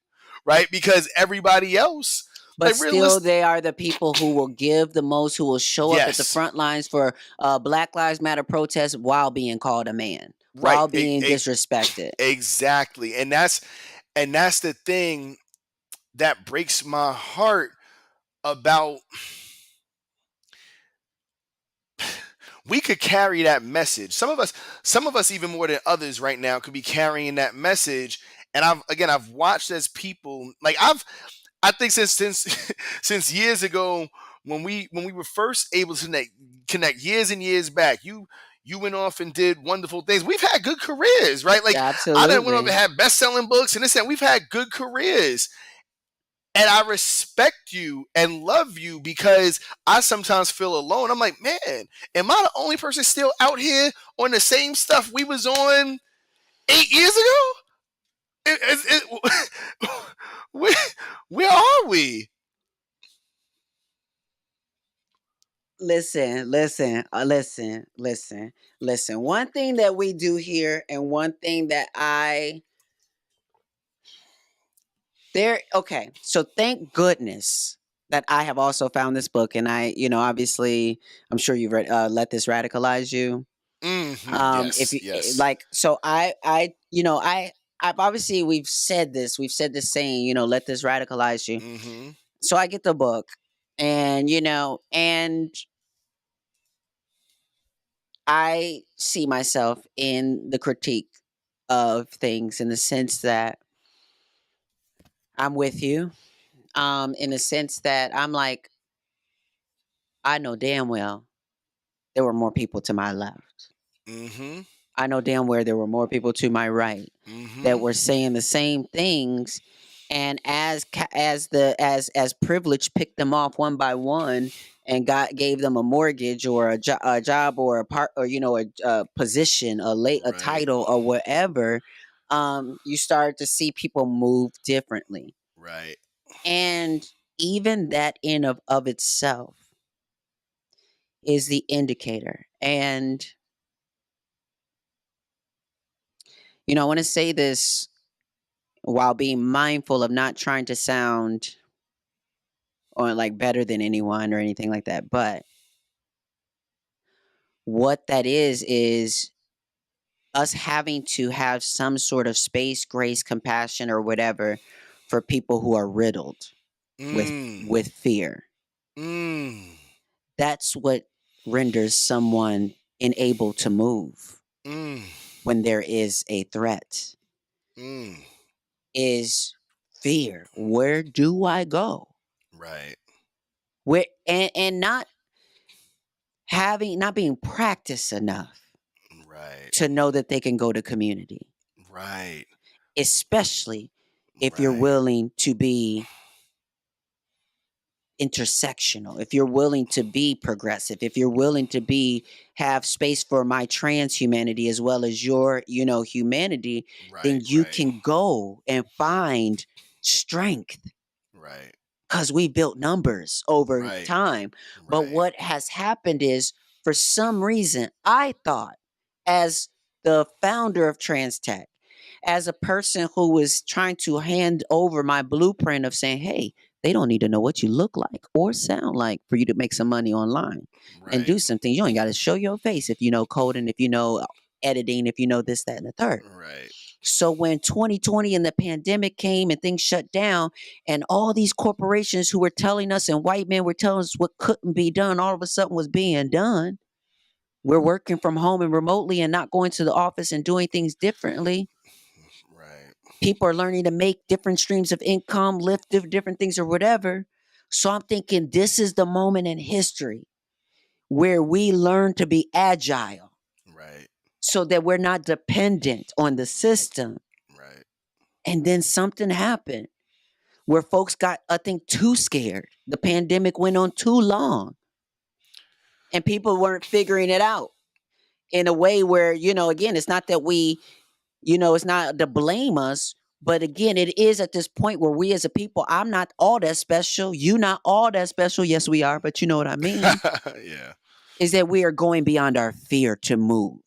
right? Because everybody else, But like still, realist, they are the people who will give the most, who will show up at the yes, front lines for Black Lives Matter protests while being called a man, right, while being disrespected. exactly, and that's the thing that breaks my heart about. We could carry that message. Some of us even more than others right now could be carrying that message. And I've watched as people, like I think since since years ago, when we were first able to connect years and years back, you went off and did wonderful things. We've had good careers, right? Like I done went off and Absolutely. had best selling books and this and we've had good careers. And I respect you and love you because I sometimes feel alone. I'm like, man, am I the only person still out here on the same stuff we was on 8 years ago? Where, where are we? listen. One thing that we do here, and one thing that I there. Okay, so thank goodness that I have also found this book, and obviously, I'm sure you've read "Let This Radicalize You." If Yes, you yes. like, so I've obviously we've said this saying, let this radicalize you. Mm-hmm. So I get the book, and I see myself in the critique of things in the sense that I'm with you. In the sense that I'm like, I know damn well there were more people to my left. Mm-hmm. I know damn well there were more people to my right that Mm-hmm. were saying the same things, and as privilege picked them off one by one and gave them a mortgage or a job or a part or a position, a Right. title or whatever. You start to see people move differently, Right. and even that in of itself is the indicator. And I want to say this while being mindful of not trying to sound or like better than anyone or anything like that. But what that is us having to have some sort of space, grace, compassion, or whatever for people who are riddled with Mm. with fear. Mm. That's what renders someone unable to move Mm. when there is a threat. Mm. Is fear. Where do I go? Right. Where and not being practiced enough Right. to know that they can go to community, Right. especially if you're Right. willing to be intersectional, if you're willing to be progressive, if you're willing to be have space for my trans humanity as well as your, humanity, then Right. you Right. can go and find strength Right. because we built numbers over Right. time. But Right. what has happened is, for some reason, I thought, as the founder of Trans Tech, as a person who was trying to hand over my blueprint of saying, hey, they don't need to know what you look like or sound like for you to make some money online and Right. do something. You ain't got to show your face if you know coding, if you know editing, if you know this, that, and the third. Right. So when 2020 and the pandemic came and things shut down, and all these corporations who were telling us and white men were telling us what couldn't be done, all of a sudden was being done. We're working from home and remotely and not going to the office and doing things differently. Right. People are learning to make different streams of income, lift different things or whatever. So I'm thinking this is the moment in history where we learn to be agile Right. so that we're not dependent on the system. Right. And then something happened where folks got, I think, too scared. The pandemic went on too long and people weren't figuring it out in a way where, again, it's not that it's not to blame us, but again, it is at this point where we as a people, I'm not all that special. You not all that special. Yes, we are, but you know what I mean? Yeah. Is that we are going beyond our fear to move.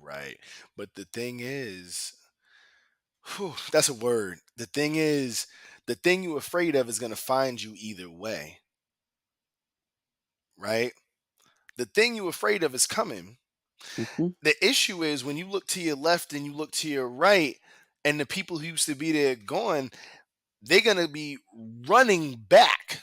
Right. But the thing is, whew, that's a word. The thing is, the thing you're afraid of is going to find you either way. Right. The thing you're afraid of is coming. Hmm. The issue is when you look to your left and you look to your right, and the people who used to be there gone, they're going to be running back,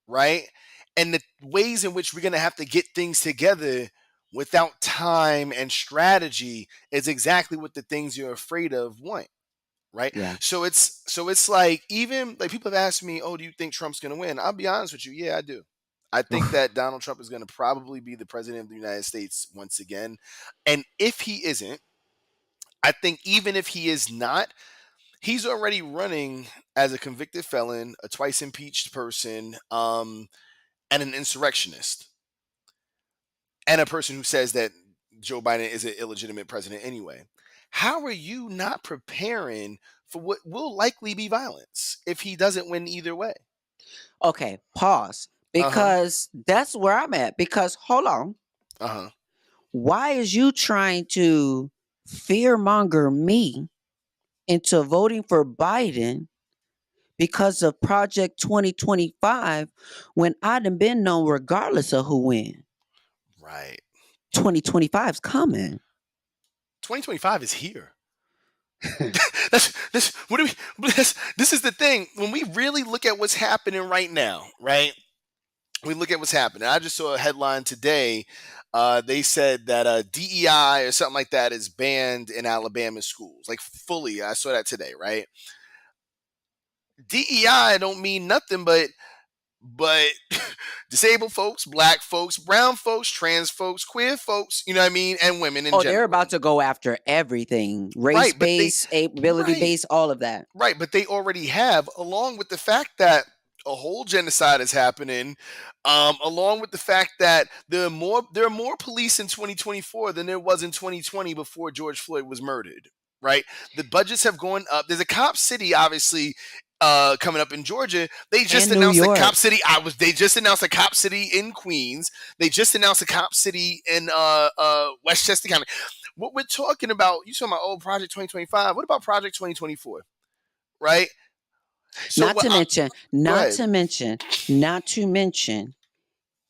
right? And the ways in which we're going to have to get things together without time and strategy is exactly what the things you're afraid of want, right? Yeah. So it's like, even like, people have asked me, "Oh, do you think Trump's going to win?" I'll be honest with you, yeah, I do. I think that Donald Trump is going to probably be the president of the United States once again. And if he isn't, I think even if he is not, he's already running as a convicted felon, a twice impeached person, and an insurrectionist, and a person who says that Joe Biden is an illegitimate president anyway. How are you not preparing for what will likely be violence if he doesn't win either way? Okay, pause. Uh-huh. because that's where I'm at. Because hold on, Uh-huh. why is you trying to fearmonger me into voting for Biden because of Project 2025 when I done been known regardless of who win? Right. 2025's coming. 2025 is here. That's what do we this is the thing. When we really look at what's happening right now, right? We look at what's happening. I just saw a headline today. They said that DEI or something like that is banned in Alabama schools, like fully. I saw that today, right? DEI don't mean nothing but disabled folks, black folks, brown folks, trans folks, queer folks, you know what I mean, and women in Oh, they're general. about to go after everything, race Right, but they based, ability right, based, all of that. right, but they already have, along with the fact that a whole genocide is happening, along with the fact that there are more police in 2024 than there was in 2020 before George Floyd was murdered. Right, the budgets have gone up. There's a cop city, obviously, coming up in Georgia. They just And New announced a cop York. city. They just announced a cop city in Queens. They just announced a cop city in Westchester County. What we're talking about, you talking about old Project 2025. What about Project 2024? Right? So Not what? to mention, Go not ahead. to mention, not to mention,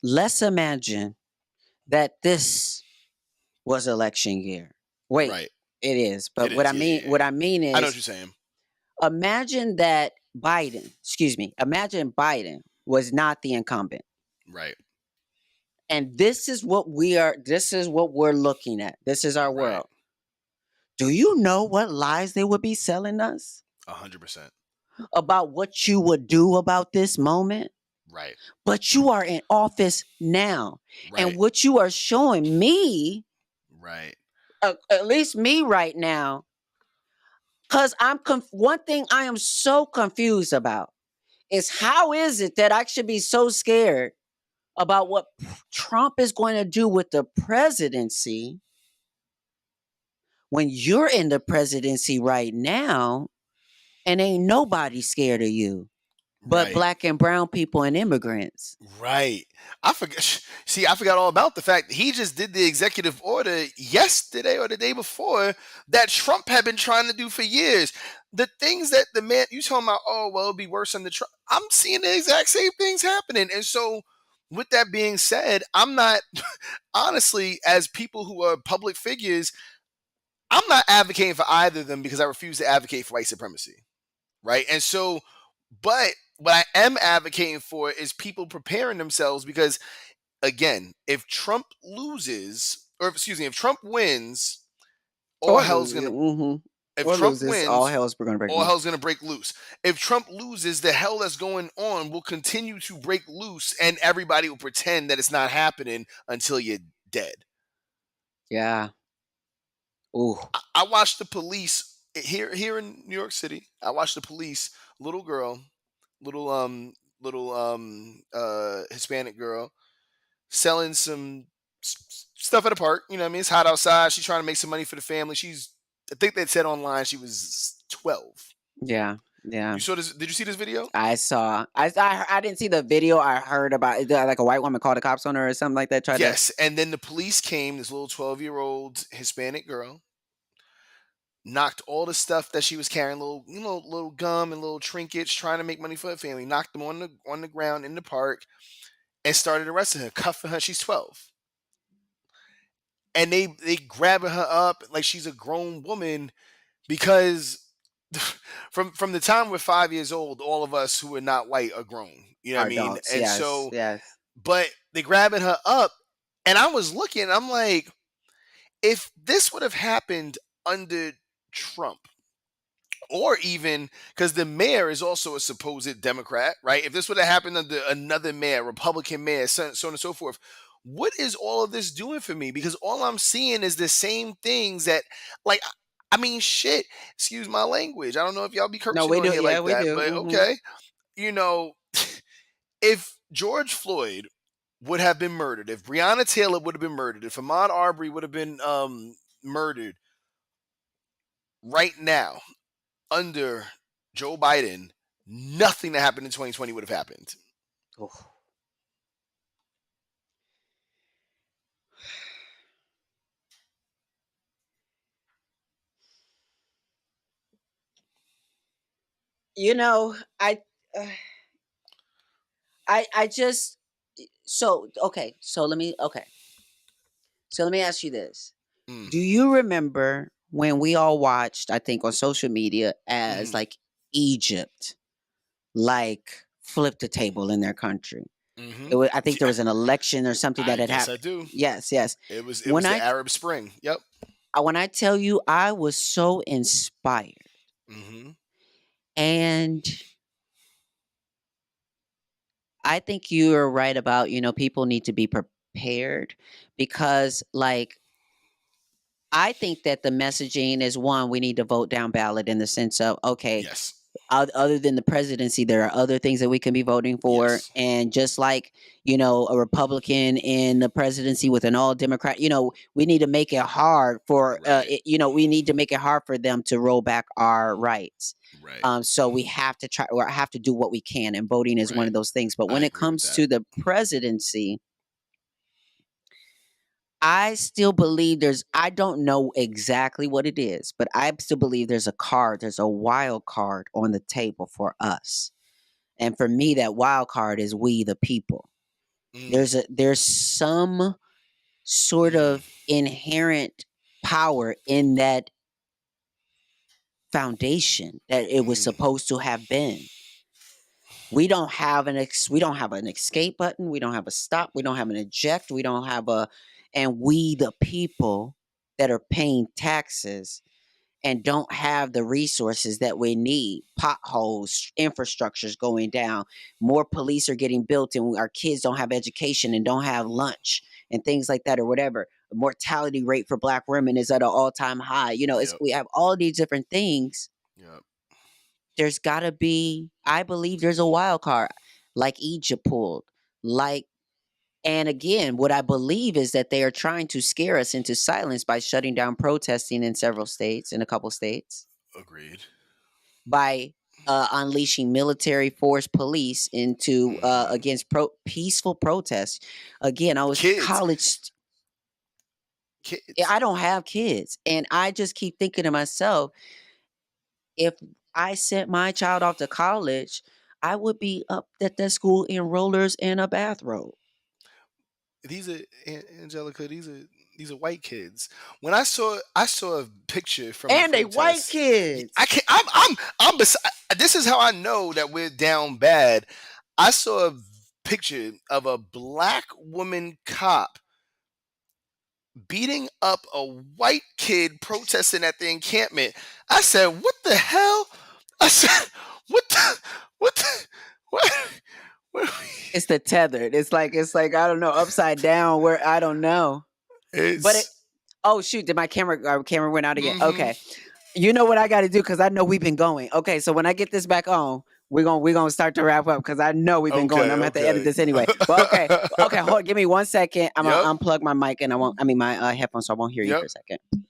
let's imagine that this was election year. Wait, Right. it is. But It what is. I Yeah, yeah, mean, yeah, what yeah. I mean I know what is you're saying. imagine that Biden, excuse me, imagine Biden was not the incumbent. Right. And this is what we're looking at. This is our Right. world. Do you know what lies they would be selling us 100%. about what you would do about this moment? Right. But you are in office now. And Right. what you are showing me, Right. at least me right now, because one thing I am so confused about is how is it that I should be so scared about what Trump is going to do with the presidency when you're in the presidency right now and ain't nobody scared of you but Right. black and brown people and immigrants. Right. I forgot. See, I forgot all about the fact that he just did the executive order yesterday or the day before that Trump had been trying to do for years. The things that the man you talking about, oh well, it'll be worse than the Trump. I'm seeing the exact same things happening, and so with that being said, I'm not honestly, as people who are public figures, I'm not advocating for either of them because I refuse to advocate for white supremacy. Right, and so, but what I am advocating for is people preparing themselves because again, if Trump loses, or excuse me, if Trump wins, all Or hell's lose, gonna. If or Trump loses, all wins, hell's going to break all loose. hell's gonna break loose. If Trump loses, the hell that's going on will continue to break loose, and everybody will pretend that it's not happening until you're dead. Yeah. Ooh. I watched the police here in New York City. I watched the police, little girl, little Hispanic girl selling some stuff at a park. You know what I mean? It's hot outside. She's trying to make some money for the family. I think they said online she was 12. Yeah. Yeah. You saw this? Did you see this video? I saw. I didn't see the video. I heard about it. Like a white woman called the cops on her or something like that. Tried to. Yes. And then the police came. This little 12-year-old Hispanic girl knocked all the stuff that she was carrying, little gum and little trinkets, trying to make money for her family. Knocked them on the ground in the park and started arresting her, cuffing her. She's 12. And they grabbing her up like she's a grown woman because from the time we're 5 years old, all of us who are not white are grown. You know what I Our mean? adults. And Yes. so, Yes. but they grabbing her up, and I was looking. I'm like, if this would have happened under Trump, or even because the mayor is also a supposed Democrat, right? If this would have happened under another mayor, Republican mayor, so on and so forth, what is all of this doing for me? Because all I'm seeing is the same things that, like, I mean, shit. Excuse my language. I don't know if y'all be No, cursing we on do. here Yeah, like we that, do. but Hmm. okay. You know, if George Floyd would have been murdered, if Breonna Taylor would have been murdered, if Ahmaud Arbery would have been murdered right now, under Joe Biden, nothing that happened in 2020 would have happened. Oof. You know, uh, I just so okay. So let me ask you this: Mm. do you remember when we all watched? I think on social media as Mm-hmm. like Egypt, like flipped the table in their country. Mm-hmm. It was, I think there Yeah, was an election or something that I had guess I happened. do. Yes, yes. It When was the I Arab Spring. Yep. when I tell you I was so inspired, Mm-hmm. and I think you are right about, people need to be prepared because, like, I think that the messaging is one, we need to vote down ballot in the sense of, okay, Yes. other than the presidency, there are other things that we can be voting for. Yes. And just like, a Republican in the presidency with an all Democrat, we need to make it hard for, Right. we need to make it hard for them to roll back our rights. Right. So we have to try or have to do what we can. And voting is one Right. of those things. But I when it agree with comes that. to the presidency, I still believe I don't know exactly what it is, but I still believe there's a wild card on the table for us. And for me, that wild card is we the people. Mm. There's some sort Mm. of inherent power in that foundation that it was Mm. supposed to have been. We don't have an escape button, we don't have a stop, we don't have an eject, we don't have a and we the people that are paying taxes and don't have the resources that we need. Potholes, infrastructure's going down, more police are getting built, and our kids don't have education and don't have lunch and things like that, or whatever. The mortality rate for Black women is at an all time high. Yep. We have all these different things. Yep. There's got to be, I believe, there's a wild card, like Egypt pulled, like. And again, what I believe is that they are trying to scare us into silence by shutting down protesting in several states, in a couple states, Agreed. by unleashing military force police into Mm-hmm. against peaceful protests. Again, I was Kids. college. Kids. I don't have kids, and I just keep thinking to myself, if I sent my child off to college, I would be up at that school in rollers and a bathrobe. These are Angelica. These are white kids. When I saw a picture from the And they white protest. I kids. can't. I'm. This is how I know that we're down bad. I saw a picture of a black woman cop beating up a white kid protesting at the encampment. I said, "What the hell?" I said, "What the what the, what?" what It's the tethered. It's like I don't know, upside down where I don't know. But it it's oh shoot, did my camera went out again. mm-hmm. Okay. You know what I got to do cuz I know we've been going. Okay, so when I get this back on, we're going to start to wrap up cuz I know we've been going. Okay, I'm going to have to edit okay. this anyway. But okay. Okay, hold give me 1 second. I'm going Yep, to unplug my mic and my headphones so I won't hear you yep. for a second. And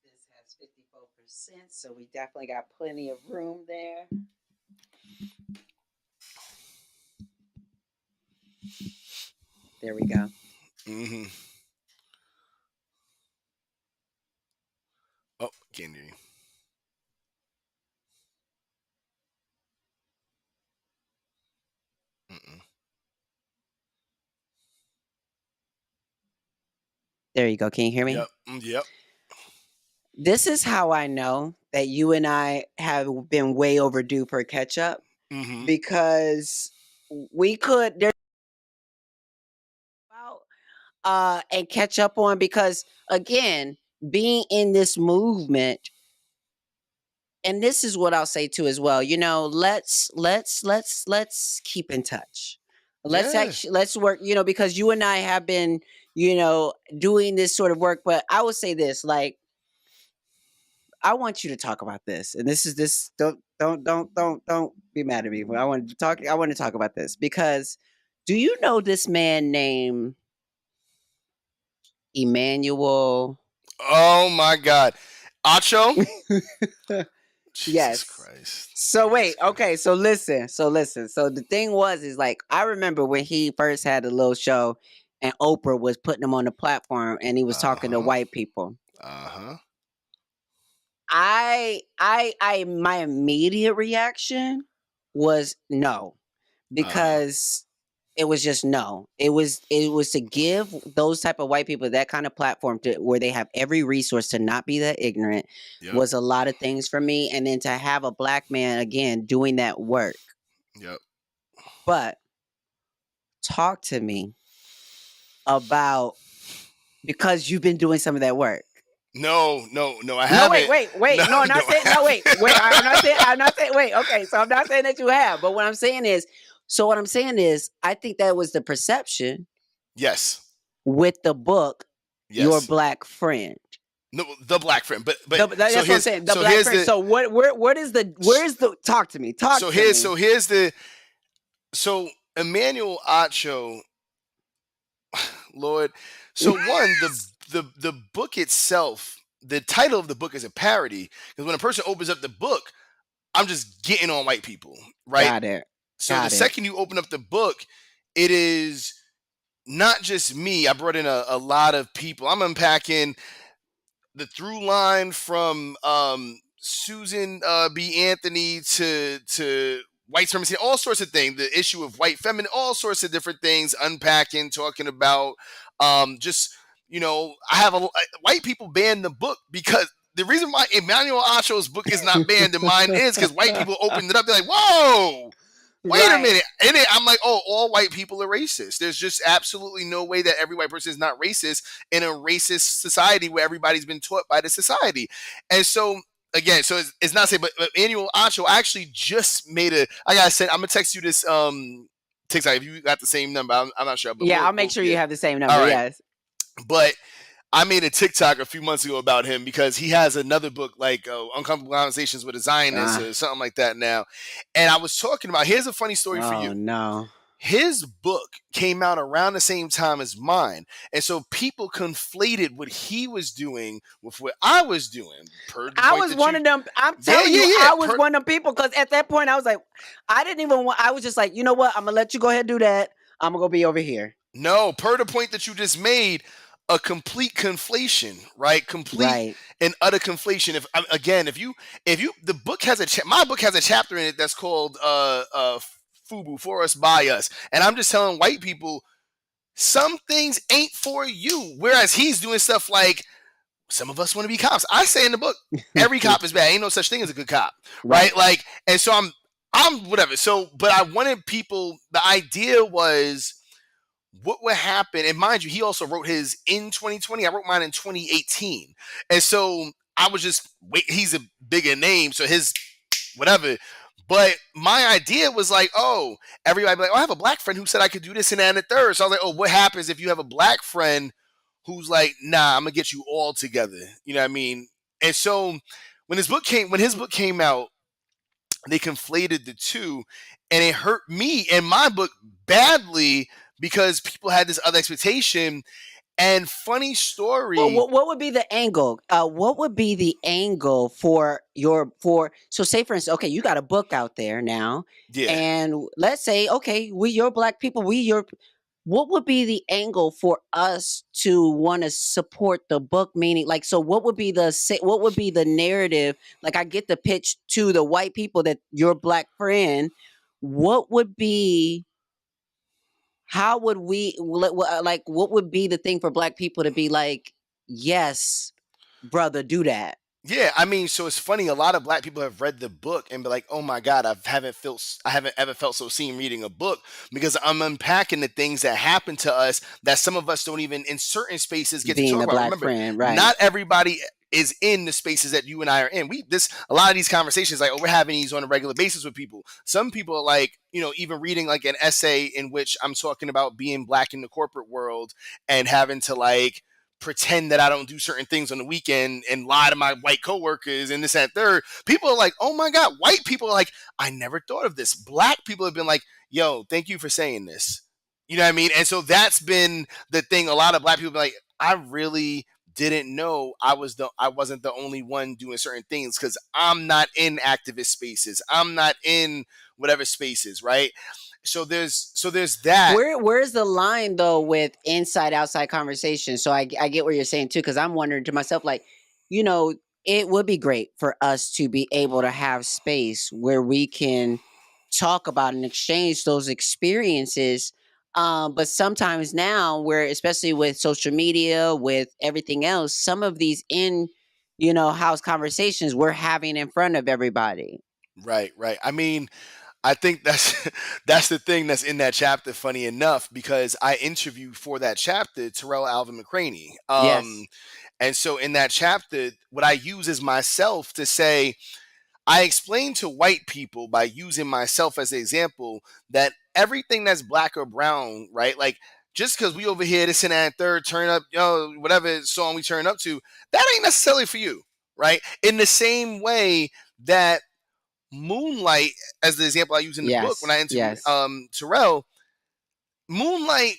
this has 54%, so we definitely got plenty of room there. There we go. Hmm. Oh, can't hear you. Mm-mm. There you go. Can you hear me? Yep, yep. This is how I know that you and I have been way overdue for catch up Hmm. because we could there's and catch up on because again, being in this movement, and this is what I'll say too as well. Let's keep in touch. Yeah. Let's work, because you and I have been, doing this sort of work, but I would say this, like I want you to talk about this, and this is this. Don't be mad at me. But I want to talk about this because do you know this man named Emmanuel? Oh my God, Acho. Jesus Yes. Christ. So Jesus wait, Christ. okay, so listen, so listen. So the thing was is like I remember when he first had a little show and Oprah was putting him on the platform and he was Uh talking to huh. white people. Uh huh. My immediate reaction was no, Uh huh. because it was just no. It was to give those type of white people that kind of platform to where they have every resource to not be that ignorant Yep. was a lot of things for me. And then to have a black man again doing that work. Yep. But talk to me about because you've been doing some of that work. No, no, no. I No, wait, haven't. wait, No, wait. No, I'm no. not saying. No, wait, wait. I'm not saying. Wait, okay. So I'm not saying that you have, but what I'm saying is. So what I'm saying is, I think that was the perception Yes. with the book, Your Yes. Black Friend. No, the black friend. But so That's what I'm here's saying. The so Black here's Friend. the So what is the where is the talk to me? Talk so to here's me. so here's the so Emmanuel Acho, Lord. So one, the book itself, the title of the book is a parody because when a person opens up the book, I'm just getting on white people, right? Got it. So the Got it. second you open up the book, it is not just me. I brought in a lot of people. I'm unpacking the through line from Susan B. Anthony to white supremacy, all sorts of things. The issue of white feminine, all sorts of different things. Unpacking, talking about just I have white people banned the book because the reason why Emmanuel Acho's book is not banned and mine is because white people opened it up. They're like, whoa. Wait a Right. minute. And then I'm like, oh, all white people are racist. There's just absolutely no way that every white person is not racist in a racist society where everybody's been taught by the society. And so, again, so it's not saying, but Annual Acho, I actually just made I gotta send, I'm gonna text you this TikTok if you got the same number. I'm not sure, but Yeah, I'll make sure you yeah. have the same All number. right. Yes. But I made a TikTok a few months ago about him because he has another book like Uncomfortable Conversations with a Zionist Ah. or something like that now. And I was talking about, here's a funny story for Oh you. no. His book came out around the same time as mine. And so people conflated what he was doing with what I was doing, per the I point was that one you. of them. I'm Yeah, telling yeah, you, yeah. I was one of them people because at that point I was like, I didn't even want. I was just like, you know what? I'm gonna let you go ahead and do that. I'm gonna go be over here. No, per the point that you just made, a complete conflation, right? Complete Right. and utter conflation. If again, if you the book has my book has a chapter in it that's called FUBU, for us by us, and I'm just telling white people some things ain't for you. Whereas he's doing stuff like some of us want to be cops. I say in the book, every cop is bad. Ain't no such thing as a good cop, right? Right. Like, and so I'm whatever. So, but I wanted people. The idea was what would happen, and mind you, he also wrote his in 2020. I wrote mine in 2018, and so I was just wait. He's a bigger name, so his whatever. But my idea was like, oh, everybody be like, oh, I have a black friend who said I could do this and that and the third. So I was like, oh, what happens if you have a black friend who's like, nah, I'm gonna get you all together. You know what I mean? And so when his book came out, they conflated the two, and it hurt me and my book badly because people had this other expectation. And funny Well, story, what would be the angle? What would be the angle for your for so say for instance, okay, you got a book out there now, yeah. and let's say, okay, we your black people, we your what would be the angle for us to want to support the book? Meaning, like, so what would be what would be the narrative? Like, I get the pitch to the white people that your black friend. What would be how would we like what would be the thing for black people to be like, yes, brother, do that. Yeah, I mean, so it's funny. A lot of black people have read the book and be like, "Oh my god, I haven't ever felt so seen reading a book because I'm unpacking the things that happen to us that some of us don't even in certain spaces get to Being talk the about." black Remember, friend, right? not everybody is in the spaces that you and I are in. We this a lot of these conversations like, oh, we're having these on a regular basis with people. Some people are like, even reading like an essay in which I'm talking about being black in the corporate world and having to like pretend that I don't do certain things on the weekend and lie to my white coworkers and this and that third. People are like, oh my God, white people are like, I never thought of this. Black people have been like, yo, thank you for saying this. You know what I mean? And so that's been the thing. A lot of black people be like, I really didn't know I wasn't the only one doing certain things because I'm not in activist spaces. I'm not in whatever spaces, right? So there's that. Where's the line though with inside outside conversation? So I get what you're saying too, because I'm wondering to myself, like, you know, it would be great for us to be able to have space where we can talk about and exchange those experiences. But sometimes now, where especially with social media, with everything else, some of these house conversations we're having in front of everybody. Right, right. I mean, I think that's that's the thing that's in that chapter. Funny enough, because I interviewed for that chapter Terrell Alvin McCraney, Yes. and so in that chapter, what I use is myself to say I explain to white people by using myself as an example that everything that's black or brown, right? Like just because we over here this and that third turn up, whatever song we turn up to, that ain't necessarily for you, right? In the same way that Moonlight, as the example I use in the book when Yes. I interviewed Yes. Terrell, Moonlight,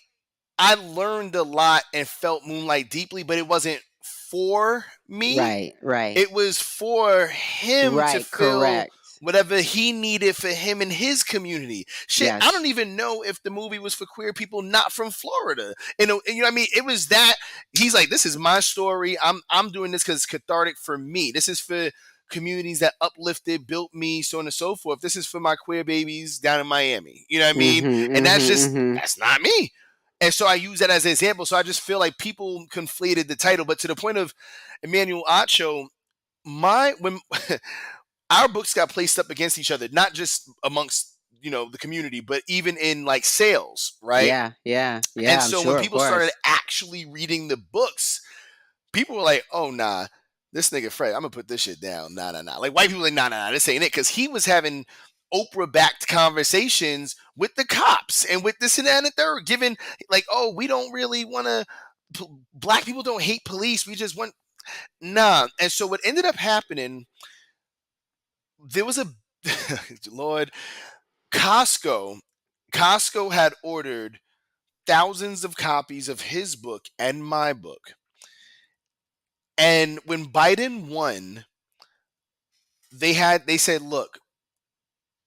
I learned a lot and felt Moonlight deeply, but it wasn't for me. Right. Right. It was for him to Right. feel Correct. whatever he needed for him and his community. Shit, I don't Yes. even know if the movie was for queer people not from Florida. You know what I mean? It was that he's like, this is my story. I'm doing this because it's cathartic for me. This is for communities that uplifted, built me, so on and so forth. This is for my queer babies down in Miami. You know what I mean? Mhm, And mhm, mhm. that's not me. And so I use that as an example. So I just feel like people conflated the title, but to the point of Emmanuel Acho, my when our books got placed up against each other, not just amongst the community, but even in like sales, right? Yeah, yeah, And yeah, I'm so when sure, of people started course. actually reading the books, people were like, "Oh nah, this nigga Fred, I'm gonna put this shit down." Nah, nah, nah. Like white people were like, "Nah, nah, nah, this ain't it," because he was having Oprah-backed conversations with the cops and with this and that and the third, giving like, "Oh, we don't really want to." Black people don't hate police. We just want nah. And so what ended up happening, there was a Lord Costco. Costco had ordered thousands of copies of his book and my book. And when Biden won, they said, "Look,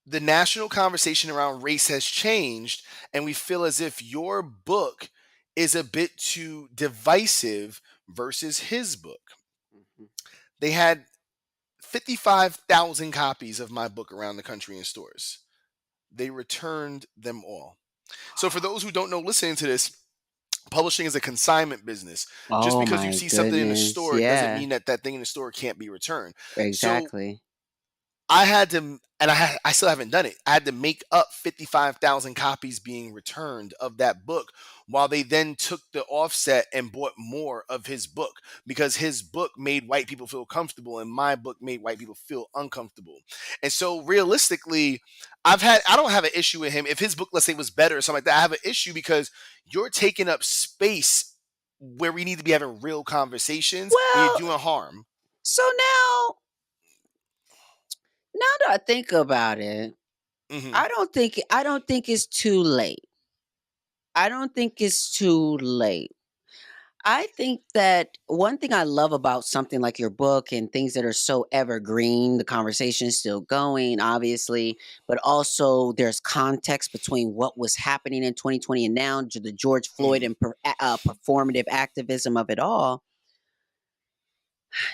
the national conversation around race has changed and we feel as if your book is a bit too divisive versus his book." Mhm. They had 55,000 copies of my book around the country in stores. They returned them all. So for those who don't know listening to this, publishing is a consignment business. Just Oh because you my see something in the goodness, store doesn't yeah, mean that that thing in the store can't be returned. So exactly. I had to, and I still haven't done it. I had to make up 55,000 copies being returned of that book while they then took the offset and bought more of his book because his book made white people feel comfortable and my book made white people feel uncomfortable. And so realistically, I don't have an issue with him. If his book, let's say, was better or something like that, I have an issue because you're taking up space where we need to be having real conversations and you're Well, doing harm. so now that I think about it, Hmm. I don't think it's too late. I don't think it's too late. I think that one thing I love about something like your book and things that are so evergreen, the conversation is still going, obviously, but also there's context between what was happening in 2020 and now, the George Floyd Hmm. and performative activism of it all.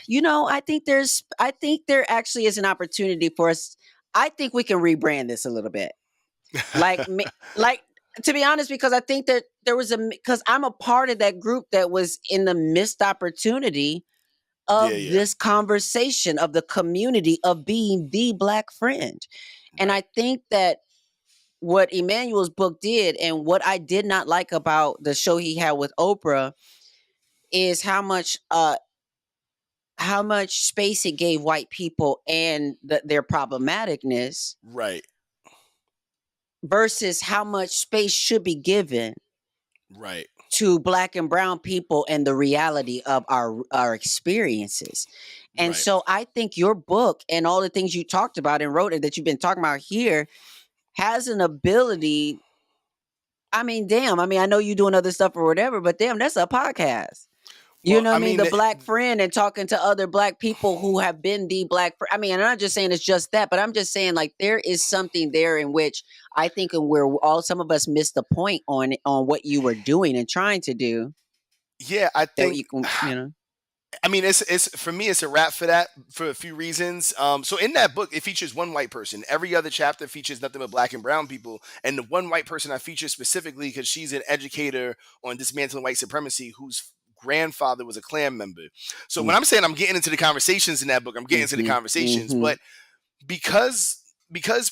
I think there actually is an opportunity for us. I think we can rebrand this a little bit. Like, like to be honest, because I think that there was because I'm a part of that group that was in the missed opportunity Yeah, of yeah. this conversation of the community of being the black friend. And Right. I think that what Emmanuel's book did and what I did not like about the show he had with Oprah is how much space it gave white people and their problematicness Right. versus how much space should be given Right. to black and brown people and the reality of our experiences. And Right. so I think your book and all the things you talked about and wrote and that you've been talking about here has an ability. I mean, damn. I mean, I know you doing other stuff or whatever, but damn, that's a podcast. You Well, know what I I mean? mean, The black friend and talking to other black people who have been the black friend. I mean, I'm not just saying it's just that, but I'm just saying like there is something there in which I think and where all some of us missed the point on what you were doing and trying to do yeah, I that think. you can, you know. I mean, it's for me, it's a wrap for that for a few reasons. So in that book, it features one white person. Every other chapter features nothing but black and brown people, and the one white person I feature specifically because she's an educator on dismantling white supremacy, whose grandfather was a Klan member. So when I'm saying I'm getting into the conversations in that book, I'm getting into the Mm-hmm. conversations, Mm-hmm. but because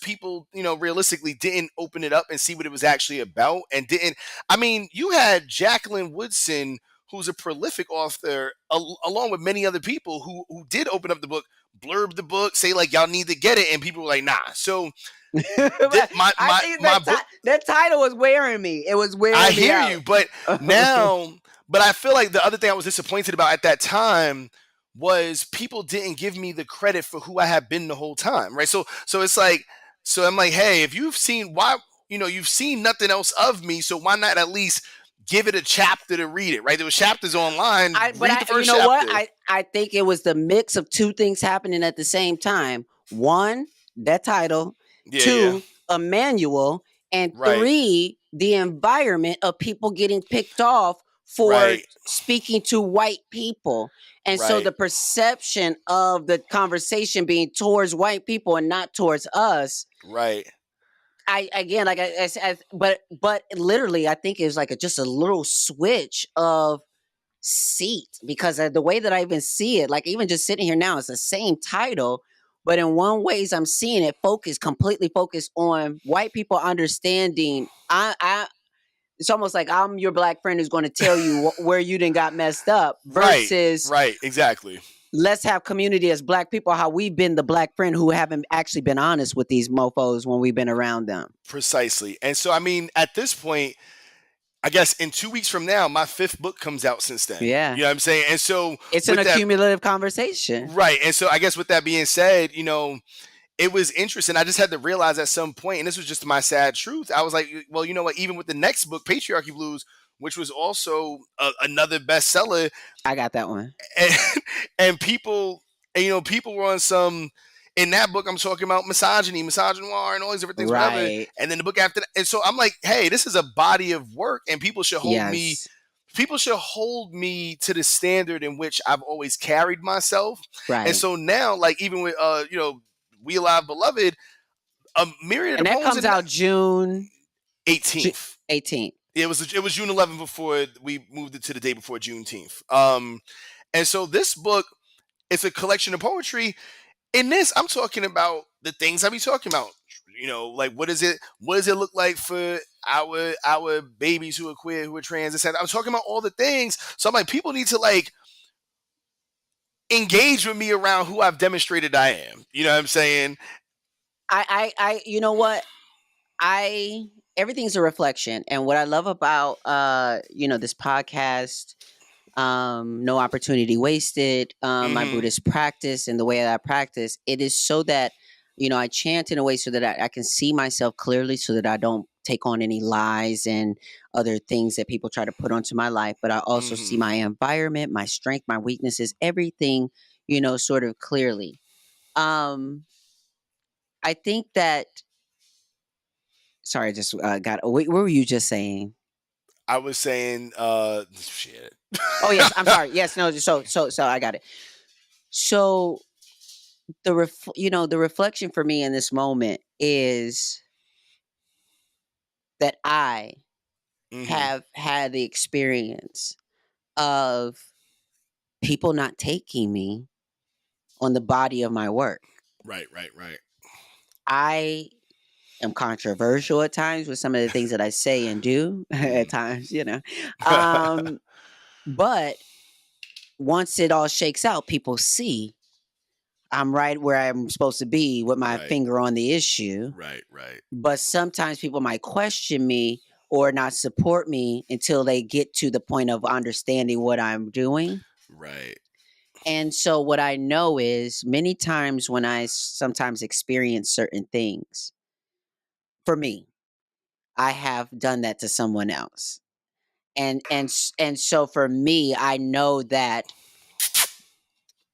people realistically didn't open it up and see what it was actually about and didn't. I mean, you had Jacqueline Woodson, who's a prolific author, along with many other people who did open up the book, blurb the book, say like y'all need to get it, and people were like nah. So But my I my think my book, that title was wearing me. It was I wearing me hear out. you, but now, but I feel like the other thing I was disappointed about at that time was people didn't give me the credit for who I have been the whole time, right? So it's like, so I'm like, hey, if you've seen why, you've seen nothing else of me, so why not at least give it a chapter to read it, right? There was chapters online. Read the You first know what? chapter. I think it was the mix of two things happening at the same time. One, that title. Yeah, yeah, Two, a manual. And right, three, the environment of people getting picked off for right, speaking to white people. And so right, the perception of the conversation being towards white people and not towards us. right. I again, like I said, but literally, I think it was like just a little switch of seat because the way that I even see it, like even just sitting here now, it's the same title, but in one ways I'm seeing it completely focused on white people understanding. It's almost like I'm your black friend who's going to tell you where you didn't got messed up Right, versus right, exactly. let's have community as black people, how we've been the black friend who haven't actually been honest with these mofos when we've been around them. Precisely. And so, I mean, at this point, I guess in 2 weeks from now, my fifth book comes out since then. Yeah. You know what I'm saying? And so, It's an with that, accumulative conversation. right. And so, I guess with that being said, it was interesting. I just had to realize at some point, and this was just my sad truth. I was like, well, you know what? Even with the next book, Patriarchy Blues, which was also another bestseller, I got that one. and, and people, people were on some. In that book, I'm talking about misogyny, misogynoir, and all these different things, whatever. Right. And then the book after that, and so I'm like, hey, this is a body of work, and people should hold me. Yes. People should hold me to the standard in which I've always carried myself. And Right. so now, like even with We Alive Beloved, a myriad And of that poems comes in out June 18th. 18th. It was June 11th before we moved it to the day before Juneteenth. And so this book, it's a collection of poetry. In this, I'm talking about the things I be talking about. Like what does it look like for our babies who are queer, who are trans, etc. I'm talking about all the things. So I'm like, people need to like engage with me around who I've demonstrated I am. You know what I'm saying? You know what? Everything's a reflection. And what I love about this podcast, No Opportunity Wasted, my Mm-hmm. Buddhist practice and the way that I practice, it is so that, I chant in a way so that I can see myself clearly so that I don't take on any lies and other things that people try to put onto my life. But I also see Mm-hmm. my environment, my strength, my weaknesses, everything, sort of clearly. Um, I think that, sorry, I just what were you just saying? I was saying, shit. Oh yes, I'm sorry. Yes, no. So I got it. So the reflection for me in this moment is that I Mm-hmm. have had the experience of people not taking me on the body of my work. Right, right, right. I am controversial at times with some of the things that I say and do at times, Um, but once it all shakes out, people see I'm right where I'm supposed to be with my Right, finger on the issue. right, right. But sometimes people might question me or not support me until they get to the point of understanding what I'm doing. Right. And so what I know is many times when I sometimes experience certain things, for me, I have done that to someone else. And so for me, I know that,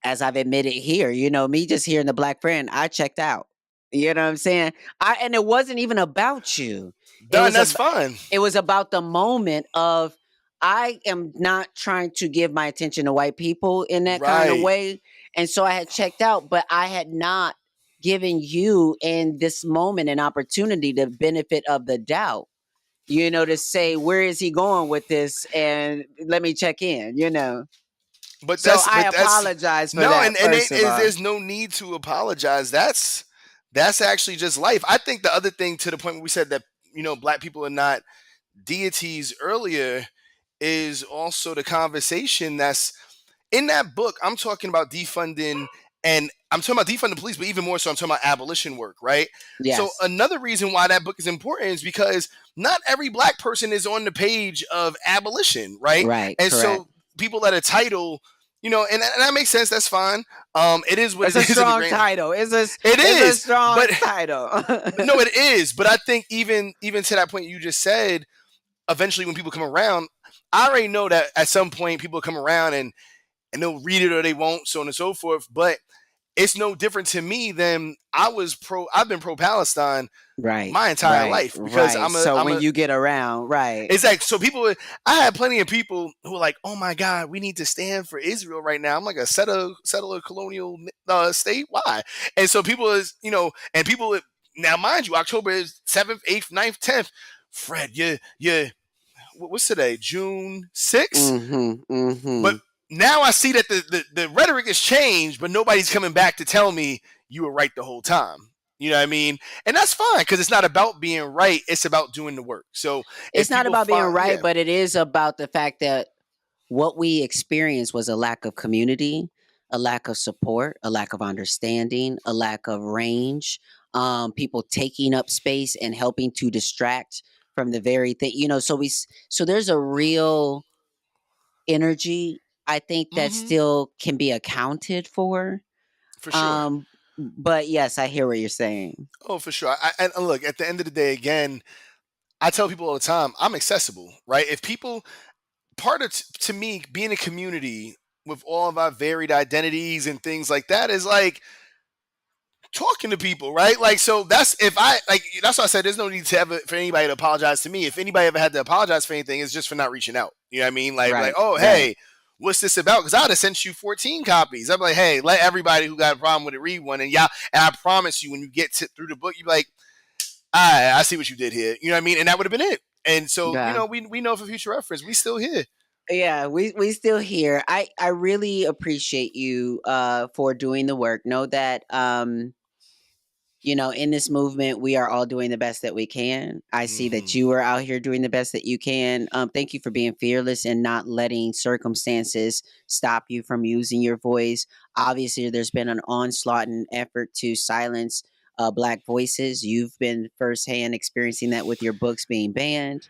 as I've admitted here, me just hearing the Black Friend, I checked out. You know what I'm saying? And it wasn't even about you. It Done. was That's a fine. it was about the moment of, I am not trying to give my attention to white people in that kind of Right. way. And so I had checked out, but I had not given you in this moment an opportunity, the benefit of the doubt, to say, where is he going with this? And let me check in. But So that's I but that's apologize for no, that, and first of all. there's no need to apologize. That's actually just life. I think the other thing, to the point where we said that black people are not deities earlier, is also the conversation that's in that book. I'm talking about defunding, and I'm talking about defunding the police, but even more so, I'm talking about abolition work, right? So Yes. another reason why that book is important is because not every black person is on the page of abolition, right? Right. And Correct. so people at a title, and that makes sense. That's fine. It is what It's it a is in the strong grain. title. It It's a is, strong but title. no, it is. But I think even to that point you just said, eventually when people come around, I already know that at some point people come around and they'll read it or they won't, so on and so forth. But it's no different to me than I've been pro Palestine Right. my entire Right. life because Right. So I'm when a you get around, right. it's like, so people, I had plenty of people who were like, oh my God, we need to stand for Israel right now. I'm like, a settler colonial state? Why? And so people and people, now mind you, October is 7th, 8th, 9th, 10th. Fred, what's today? June 6th? Mhm. But Mhm. now I see that the rhetoric has changed, but nobody's coming back to tell me you were right the whole time. You know what I mean? And that's fine, because it's not about being right. It's about doing the work. So It's if not people about being find, right, yeah, but it is about the fact that what we experienced was a lack of community, a lack of support, a lack of understanding, a lack of range, people taking up space and helping to distract from the very thing. So there's a real energy, I think, that hmm still can be accounted for. for sure. But yes, I hear what you're saying. Oh, for sure. And look, at the end of the day, again, I tell people all the time, I'm accessible, right? If people, part of to me, being a community with all of our varied identities and things like that is like talking to people, right? Like, so that's, if I like, that's why I said there's no need to ever for anybody to apologize to me. If anybody ever had to apologize for anything, it's just for not reaching out. You know what I mean? Like, Right, oh, right. hey, what's this about? Because I'd have sent you 14 copies. I'm like, hey, let everybody who got a problem with it read one, and and I promise you, when you get through the book, you're like, I see what you did here. You know what I mean? And that would have been it. And so, Yeah. we know for future reference, we still here. Yeah, we still here. I really appreciate you for doing the work. Know that in this movement we are all doing the best that we can. I see that hmm you are out here doing the best that you can. Thank you for being fearless and not letting circumstances stop you from using your voice. Obviously, there's been an onslaught and effort to silence black voices. You've been firsthand experiencing that with your books being banned.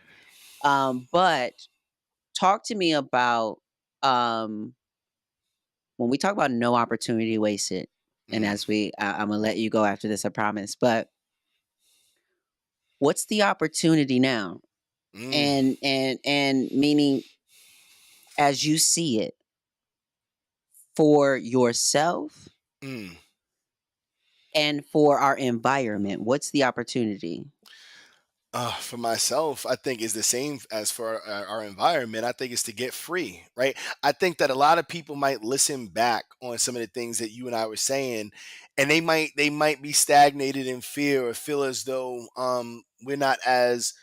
But talk to me about, um, when we talk about no opportunity wasted. And Mm, I'm gonna let you go after this, I promise. But what's the opportunity now? mm, And meaning, as you see it, for yourself mm. and for our environment, what's the opportunity? For myself, I think is the same as for our environment. I think it's to get free, right? I think that a lot of people might listen back on some of the things that you and I were saying, and they might be stagnated in fear or feel as though we're not as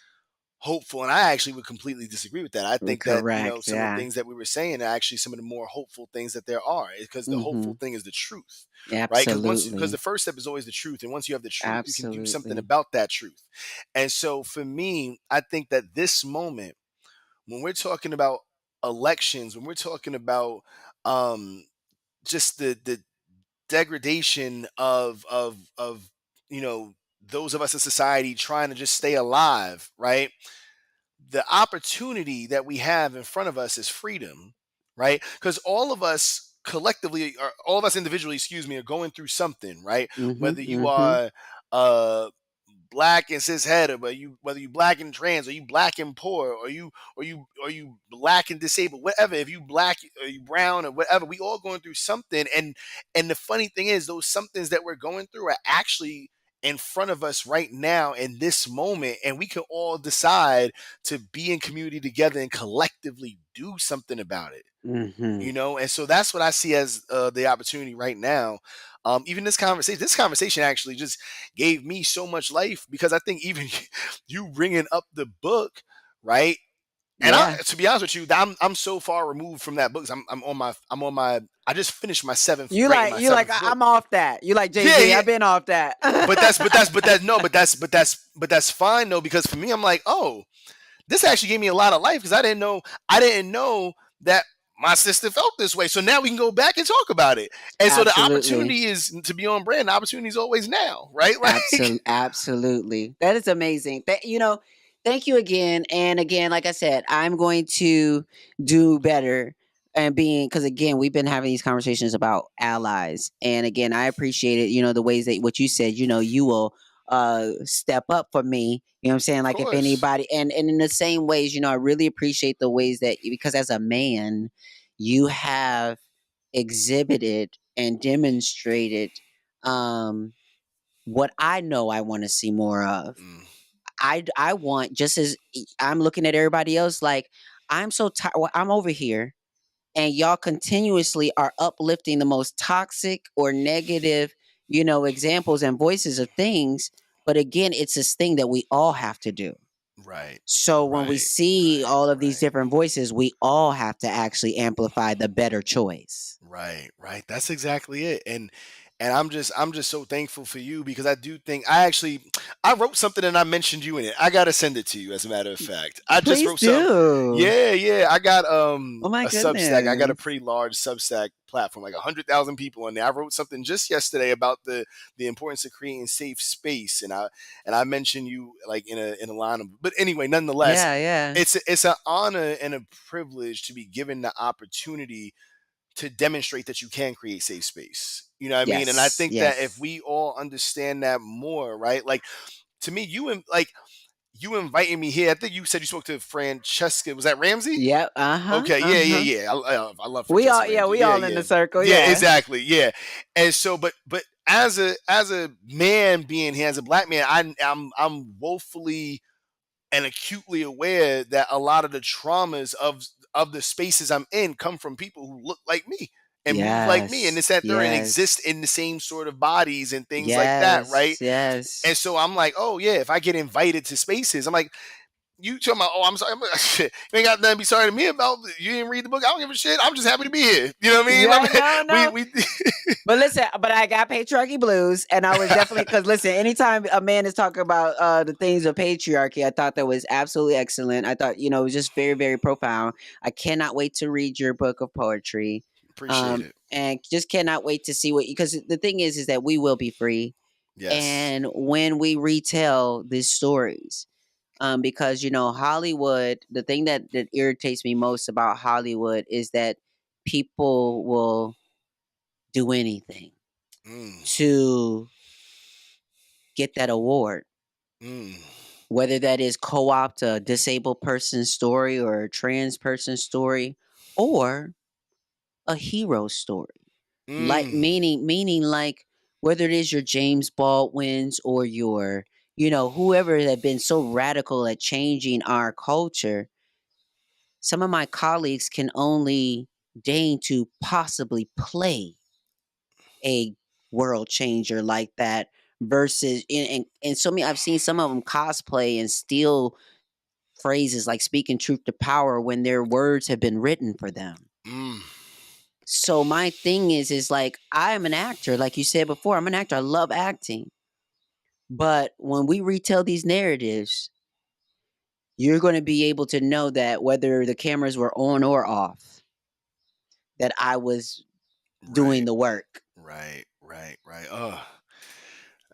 hopeful. And I actually would completely disagree with that. I think that Correct. some of the Yeah. things that we were saying are actually some of the more hopeful things that there are, because the Hmm. hopeful thing is the truth, right? Because the Absolutely. first step is always the truth, and once you have the truth, you can do something Absolutely. about that truth. And so for me, I think that this moment, when we're talking about elections, when we're talking about um just the degradation of those of us in society trying to just stay alive, right? the opportunity that we have in front of us is freedom, right? Because all of us collectively, or all of us individually, excuse me, are going through something, right? Mhm. Whether you Mhm. are uh black and cishet, but you whether you black and trans, or you black and poor, or you black and disabled, whatever. If you black or you brown or whatever, we all going through something. And the funny thing is, those somethings that we're going through are actually in front of us right now in this moment, and we can all decide to be in community together and collectively do something about it. Mhm. And so that's what I see as the opportunity right now. Even this conversation actually just gave me so much life, because I think even you bringing up the book, right? And Yeah. to be honest with you, I'm so far removed from that book. 'Cause I'm on my I just finished my seventh You writing like my you like seventh book. I'm off that. You like Jay Yeah, Z. yeah. I've been off that. But that's fine though, because for me, I'm like, oh, this actually gave me a lot of life, because I didn't know that my sister felt this way. So now we can go back and talk about it. And so the Absolutely. opportunity is to be on brand. The opportunity is always now, right? Like, Absolutely. That is amazing. Thank you again. And again, like I said, I'm going to do better and being because again, we've been having these conversations about allies. And again, I appreciate it, the ways that what you said, you will step up for me. You know what I'm saying? of Like if course. anybody and in the same ways, I really appreciate the ways that because as a man, you have exhibited and demonstrated um what I know I want to see more of. Mm, I want just as I'm looking at everybody else like I'm so tired. I'm over here and y'all continuously are uplifting the most toxic or negative, examples and voices of things. But again, it's this thing that we all have to do. right, So when we right, see right, all of these right. different voices, we all have to actually amplify the better choice. Right, right. That's exactly it. And I'm just so thankful for you, because I do think I wrote something and I mentioned you in it. I gotta send it to you, as a matter of fact. I just Please wrote something. do. Yeah, yeah. I got Oh my a Substack. I got a goodness. pretty large Substack platform, like 100,000 people on there. I wrote something just yesterday about the importance of creating safe space, and I mentioned you like in a line of. But anyway, nonetheless, Yeah, yeah. it's an honor and a privilege to be given the opportunity to demonstrate that you can create safe space. You know what I mean? And I Yes, think that if yes. we all understand that more, right? Like, to me, you inviting me here. I think you said you spoke to Francesca. Was that Ramsey? Yep, uh-huh, Okay, yeah, uh-huh. yeah, yeah. I love Francesca Ramsey. We Yeah, all in yeah, the circle, yeah. yeah. Exactly. Yeah. And so, but as a man being here, as a black man, I'm woefully and acutely aware that a lot of the traumas of the spaces I'm in come from people who look like me and move like me, and Yes, it's that they're and yes, exist in the same sort of bodies and things like that, right? yes, yes. And so I'm like, oh yeah, if I get invited to spaces, I'm like, you talking about, oh, I'm sorry, shit, you ain't got nothing to be sorry to me about. You didn't read the book. I don't give a shit. I'm just happy to be here. You know what I mean? Yeah, Like, no, we no. we But listen, but I got patriarchy blues, and I was definitely because listen, anytime a man is talking about the things of patriarchy, I thought that was absolutely excellent. I thought it was just very, very profound. I cannot wait to read your book of poetry, appreciate it. and just cannot wait to see what because the thing is that we will be free, Yes. and when we retell these stories. Because Hollywood, the thing that irritates me most about Hollywood is that people will do anything Mm, to get that award, mm, whether that is co-opt a disabled person's story or a trans person's story or a hero story. Like mm, meaning like whether it is your James Baldwins or your whoever that been so radical at changing our culture. Some of my colleagues can only deign to possibly play a world changer like that versus and so many I've seen some of them cosplay and steal phrases like speaking truth to power when their words have been written for them. mm. So my thing is like I am an actor, like you said before, I'm an actor. I love acting. But when we retell these narratives, you're going to be able to know that whether the cameras were on or off, that I was doing Right. the work. Right, right, right. Oh,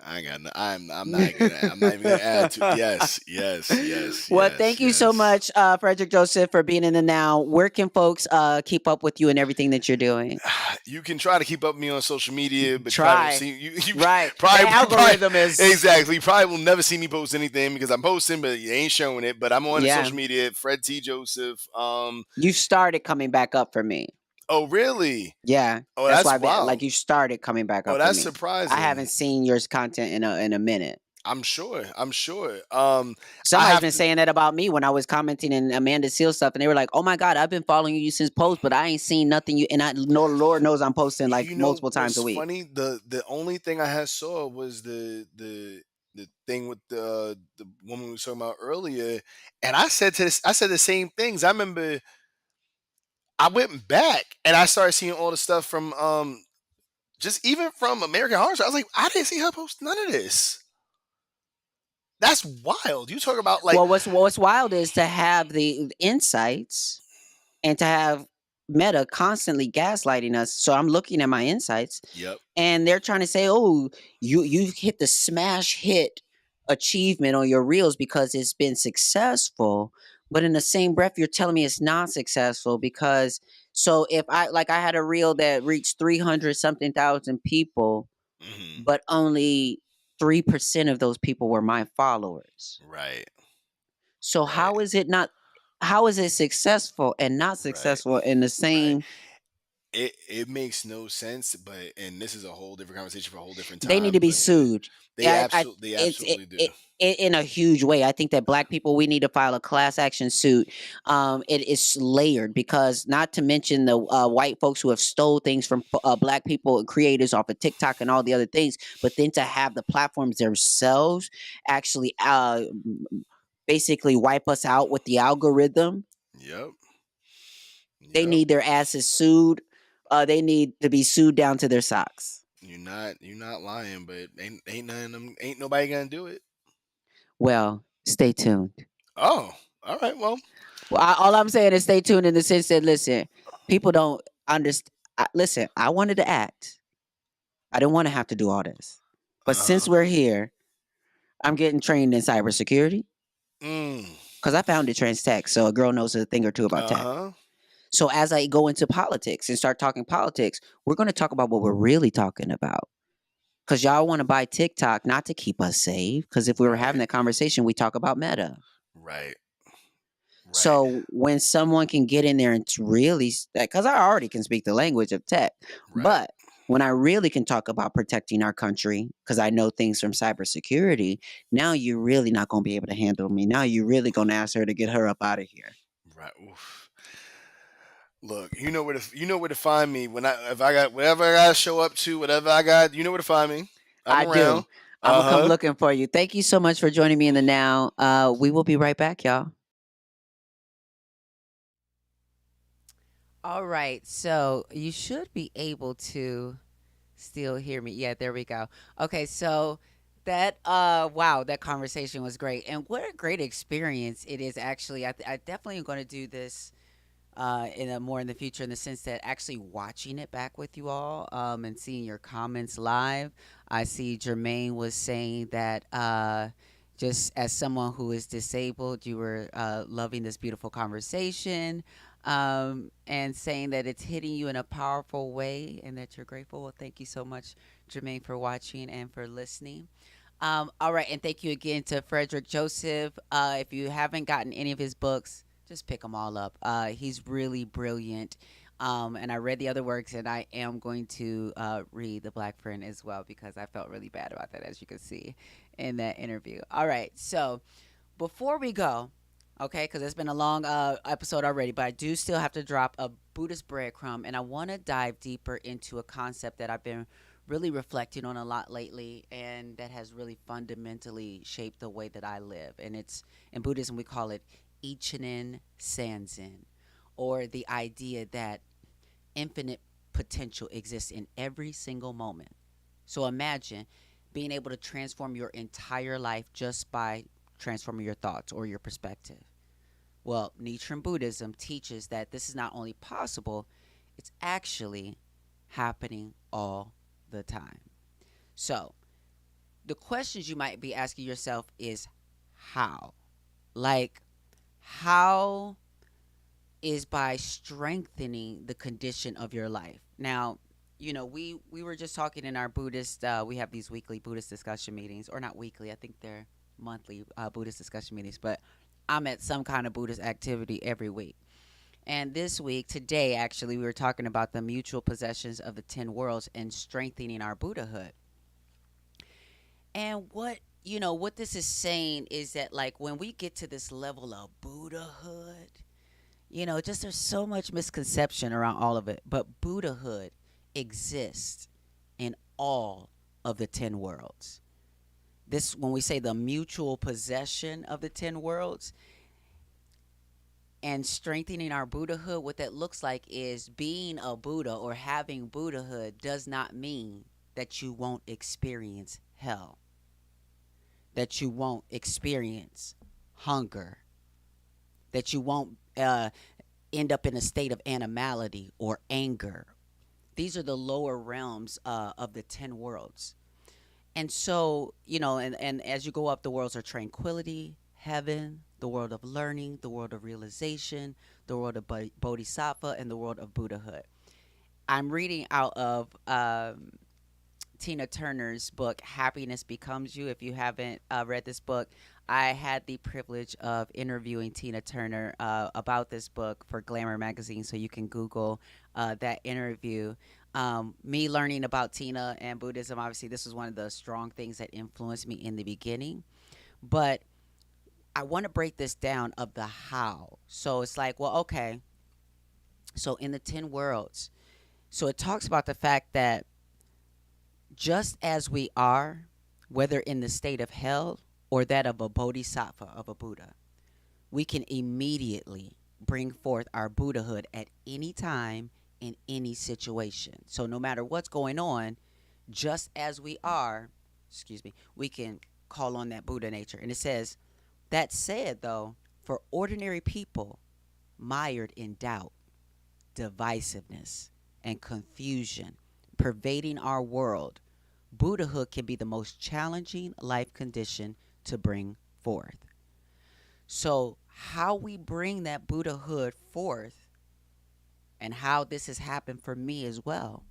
I ain't got. I'm not even gonna add to. Yes, yes, yes, Well, yes, thank you so yes. much, Frederick Joseph, for being in the now. Where can folks keep up with you and everything that you're doing? You can try to keep up with me on social media, but you probably won't Try. see you. You Right. The probably algorithm is, exactly. You probably will never see me post anything because I'm posting, but you ain't showing it. But I'm on the yeah. social media. Fred T Joseph. You started coming back up for me. Oh really? Yeah. Oh, That's that's why I've been wow. like you started coming back Oh, up for that's me. I haven't surprising. seen your content in a minute. I'm sure. I'm sure. I Somebody's have been to. saying that about me when I was commenting in Amanda Seal stuff, and they were like, "Oh my God, I've been following you since post, but I ain't seen nothing." You and I know, Lord knows, I'm posting like You know multiple times a what's week. funny? The only thing I had saw was the thing with the woman we were talking about earlier, and I said the same things. I remember I went back and I started seeing all the stuff from just even from American Horror Story. I was like, I didn't see her post none of this. That's wild. You talk about like, Well, what's wild is to have the insights and to have Meta constantly gaslighting us. So I'm looking at my insights, yep, and they're trying to say, "Oh, you hit the smash hit achievement on your reels because it's been successful." But in the same breath, you're telling me it's not successful because so if I had a reel that reached 300 something thousand people, hmm, but only 3% of those people were my followers. right, So right, how is it successful and not right, successful in the right. same It makes no sense, but and this is a whole different conversation for a whole different they need to time. be But sued. I they it's absolutely do. in a huge way. I think that black people we need to file a class action suit. It is layered because not to mention the white folks who have stole things from black people and creators off of TikTok and all the other things, but then to have the platforms themselves actually basically wipe us out with the algorithm. Yep, They yep. need their asses sued. They need to be sued down to their socks. You're not lying, but ain't none of them, ain't nobody gonna do it. Well, stay tuned. Oh, all right. Well, Well, all I'm saying is stay tuned in the sense that listen, people don't understand. Listen, I wanted to act. I didn't want to have to do all this, but uh since we're here, I'm getting trained in cybersecurity mm, because I founded Trans Tech, so a girl knows a thing or two about tech. huh, So as I go into politics and start talking politics, we're going to talk about what we're really talking about. Because y'all want to buy TikTok not to keep us safe. Because if we were having right, that conversation, we talk about Meta. right, right, So when someone can get in there and really, because I already can speak the language of tech, right, but when I really can talk about protecting our country, because I know things from cybersecurity, now you're really not going to be able to handle me. Now you're really going to ask her to get her up out of here. right. Oof. Look, you know where to find me when I if I got whatever I gotta show up to, whatever I got, you know where to find me. I'm I around. do. I'm gonna come Uh looking for you. Thank you so much for joining me in the now. We will be right back, y'all. All right. So you should be able to still hear me. Yeah, there we go. Okay, so that wow, that conversation was great. And what a great experience it is actually. I definitely am going to do this in a more in the future in the sense that actually watching it back with you all and seeing your comments live. I see Jermaine was saying that just as someone who is disabled, you were loving this beautiful conversation and saying that it's hitting you in a powerful way and that you're grateful. Well, thank you so much, Jermaine, for watching and for listening. All right, and thank you again to Frederick Joseph. If you haven't gotten any of his books, just pick them all up. He's really brilliant. And I read the other works, and I am going to read The Black Friend as well because I felt really bad about that, as you can see in that interview. All right, so before we go, okay, because it's been a long episode already, but I do still have to drop a Buddhist breadcrumb, and I want to dive deeper into a concept that I've been really reflecting on a lot lately, and that has really fundamentally shaped the way that I live. And it's in Buddhism we call it Ichinen Sanzen, or the idea that infinite potential exists in every single moment. So imagine being able to transform your entire life just by transforming your thoughts or your perspective. Well, Nichiren Buddhism teaches that this is not only possible, it's actually happening all the time. So, the questions you might be asking yourself is how? Like, how is by strengthening the condition of your life. Now, we were just talking in our Buddhist. We have these weekly Buddhist discussion meetings, or not weekly. I think they're monthly Buddhist discussion meetings. But I'm at some kind of Buddhist activity every week. And this week, today, actually, we were talking about the mutual possessions of the 10 worlds and strengthening our Buddhahood. And what this is saying is that, like, when we get to this level of Buddhahood, just there's so much misconception around all of it. But Buddhahood exists in all of the 10 worlds. This, when we say the mutual possession of the 10 worlds and strengthening our Buddhahood, what that looks like is being a Buddha or having Buddhahood does not mean that you won't experience hell, that you won't experience hunger, that you won't end up in a state of animality or anger. These are the lower realms of the 10 worlds. And so, and as you go up, the worlds are tranquility, heaven, the world of learning, the world of realization, the world of bodhisattva, and the world of Buddhahood. I'm reading out of Tina Turner's book, Happiness Becomes You. If you haven't read this book, I had the privilege of interviewing Tina Turner about this book for Glamour magazine, so you can Google that interview. Me learning about Tina and Buddhism, obviously, this was one of the strong things that influenced me in the beginning. But I want to break this down of the how. So it's like, well, okay, so in the 10 worlds, so it talks about the fact that just as we are, whether in the state of hell or that of a bodhisattva, of a Buddha, we can immediately bring forth our Buddhahood at any time in any situation. So no matter what's going on, just as we are, we can call on that Buddha nature. And it says, that said, though, for ordinary people mired in doubt, divisiveness, and confusion pervading our world, Buddhahood can be the most challenging life condition to bring forth. So, how we bring that Buddhahood forth, and how this has happened for me as well,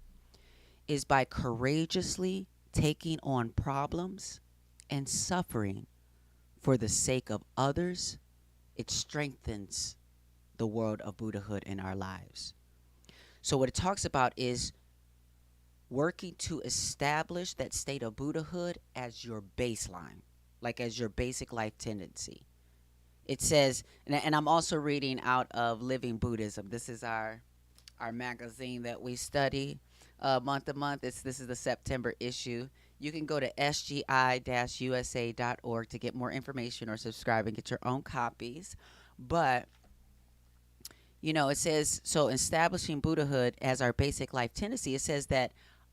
is by courageously taking on problems and suffering for the sake of others. It strengthens the world of Buddhahood in our lives. So, what it talks about is working to establish that state of Buddhahood as your baseline, like as your basic life tendency. It says, and I'm also reading out of Living Buddhism. This is our magazine that we study month to month. This is the September issue. You can go to sgi-usa.org to get more information or subscribe and get your own copies. But it says, so establishing Buddhahood as our basic life tendency, it says that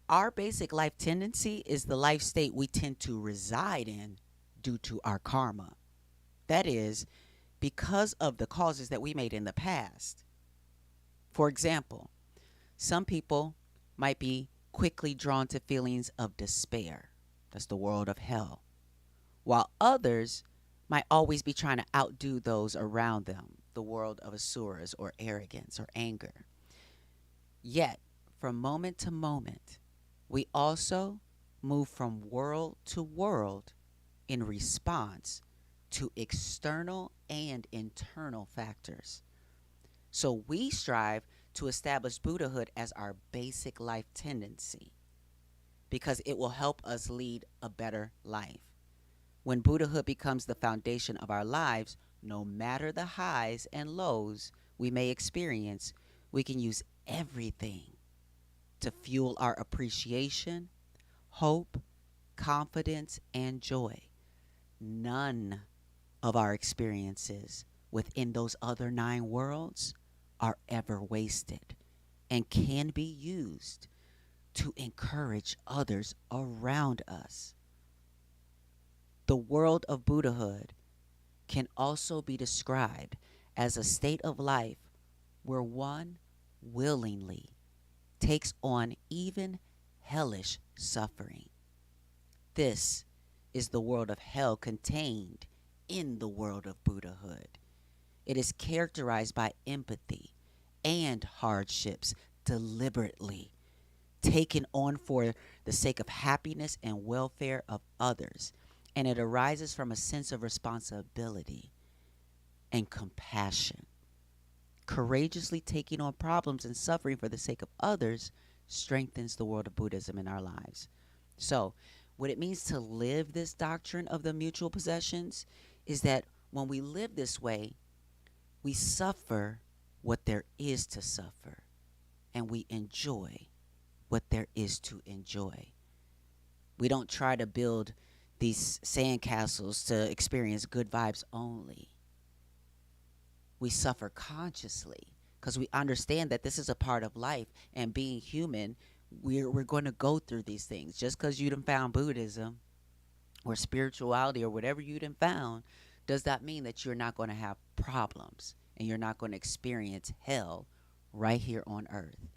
our basic life tendency is the life state we tend to reside in due to our karma. That is, because of the causes that we made in the past. For example, some people might be quickly drawn to feelings of despair. That's the world of hell. While others might always be trying to outdo those around them, the world of asuras or arrogance or anger. Yet, from moment to moment, we also move from world to world in response to external and internal factors. So we strive to establish Buddhahood as our basic life tendency because it will help us lead a better life. When Buddhahood becomes the foundation of our lives, no matter the highs and lows we may experience, we can use everything to fuel our appreciation, hope, confidence, and joy. None of our experiences within those other 9 worlds are ever wasted and can be used to encourage others around us. The world of Buddhahood can also be described as a state of life where one willingly takes on even hellish suffering. This is the world of hell contained in the world of Buddhahood. It is characterized by empathy and hardships deliberately taken on for the sake of happiness and welfare of others. And it arises from a sense of responsibility and compassion. Courageously taking on problems and suffering for the sake of others strengthens the world of Buddhism in our lives. So, what it means to live this doctrine of the mutual possessions is that when we live this way, we suffer what there is to suffer and we enjoy what there is to enjoy. We don't try to build these sandcastles to experience good vibes only. We suffer consciously because we understand that this is a part of life, and being human, we're going to go through these things. Just because you done found Buddhism or spirituality or whatever you done found does not mean that you're not going to have problems and you're not going to experience hell right here on earth.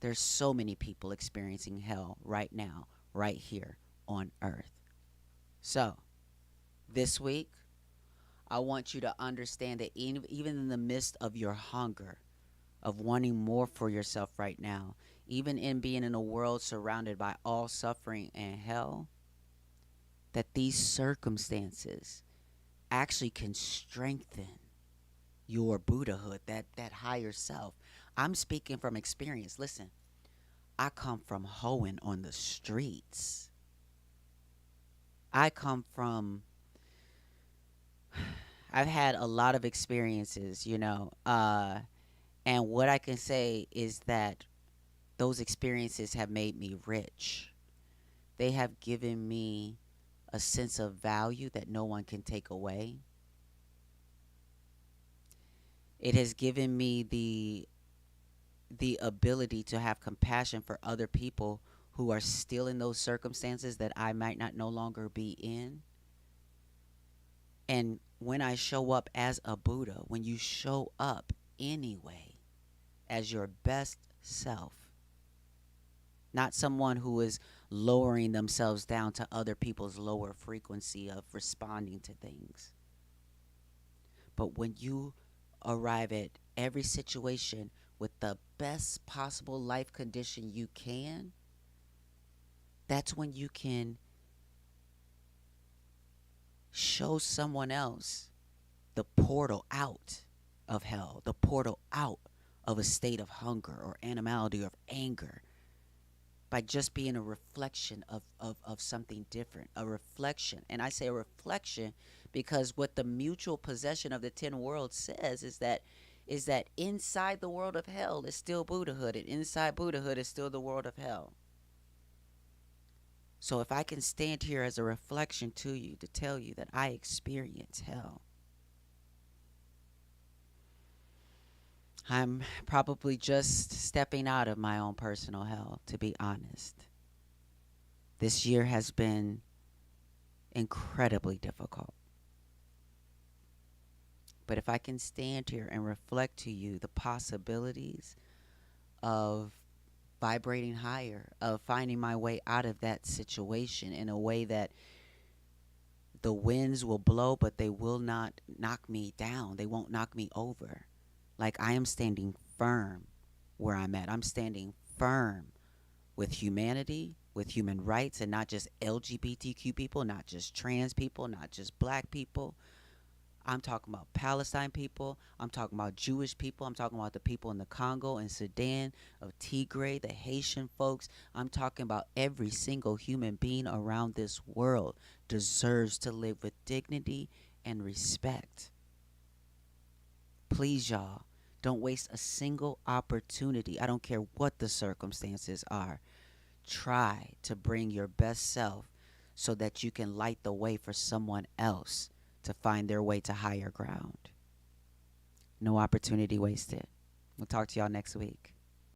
There's so many people experiencing hell right now, right here on earth. So, this week, I want you to understand that even in the midst of your hunger, of wanting more for yourself right now, even in being in a world surrounded by all suffering and hell, that these circumstances actually can strengthen your Buddhahood, that higher self. I'm speaking from experience. Listen, I come from hoeing on the streets. I come from, I've had a lot of experiences, and what I can say is that those experiences have made me rich. They have given me a sense of value that no one can take away. It has given me the ability to have compassion for other people who are still in those circumstances that I might not no longer be in. And when I show up as a Buddha, when you show up anyway as your best self, not someone who is lowering themselves down to other people's lower frequency of responding to things, but when you arrive at every situation with the best possible life condition you can, that's when you can show someone else the portal out of hell, the portal out of a state of hunger or animality or anger by just being a reflection of something different, a reflection. And I say a reflection because what the mutual possession of the 10 worlds says is that inside the world of hell is still Buddhahood, and inside Buddhahood is still the world of hell. So if I can stand here as a reflection to you to tell you that I experience hell, I'm probably just stepping out of my own personal hell, to be honest. This year has been incredibly difficult. But if I can stand here and reflect to you the possibilities of vibrating higher, of finding my way out of that situation in a way that the winds will blow, but they will not knock me down. They won't knock me over. Like I am standing firm where I'm at. I'm standing firm with humanity, with human rights, and not just LGBTQ people, not just trans people, not just black people. I'm talking about Palestine people. I'm talking about Jewish people. I'm talking about the people in the Congo and Sudan, of Tigray, the Haitian folks. I'm talking about every single human being around this world deserves to live with dignity and respect. Please, y'all, don't waste a single opportunity. I don't care what the circumstances are. Try to bring your best self so that you can light the way for someone else to find their way to higher ground. No opportunity wasted. We'll talk to y'all next week.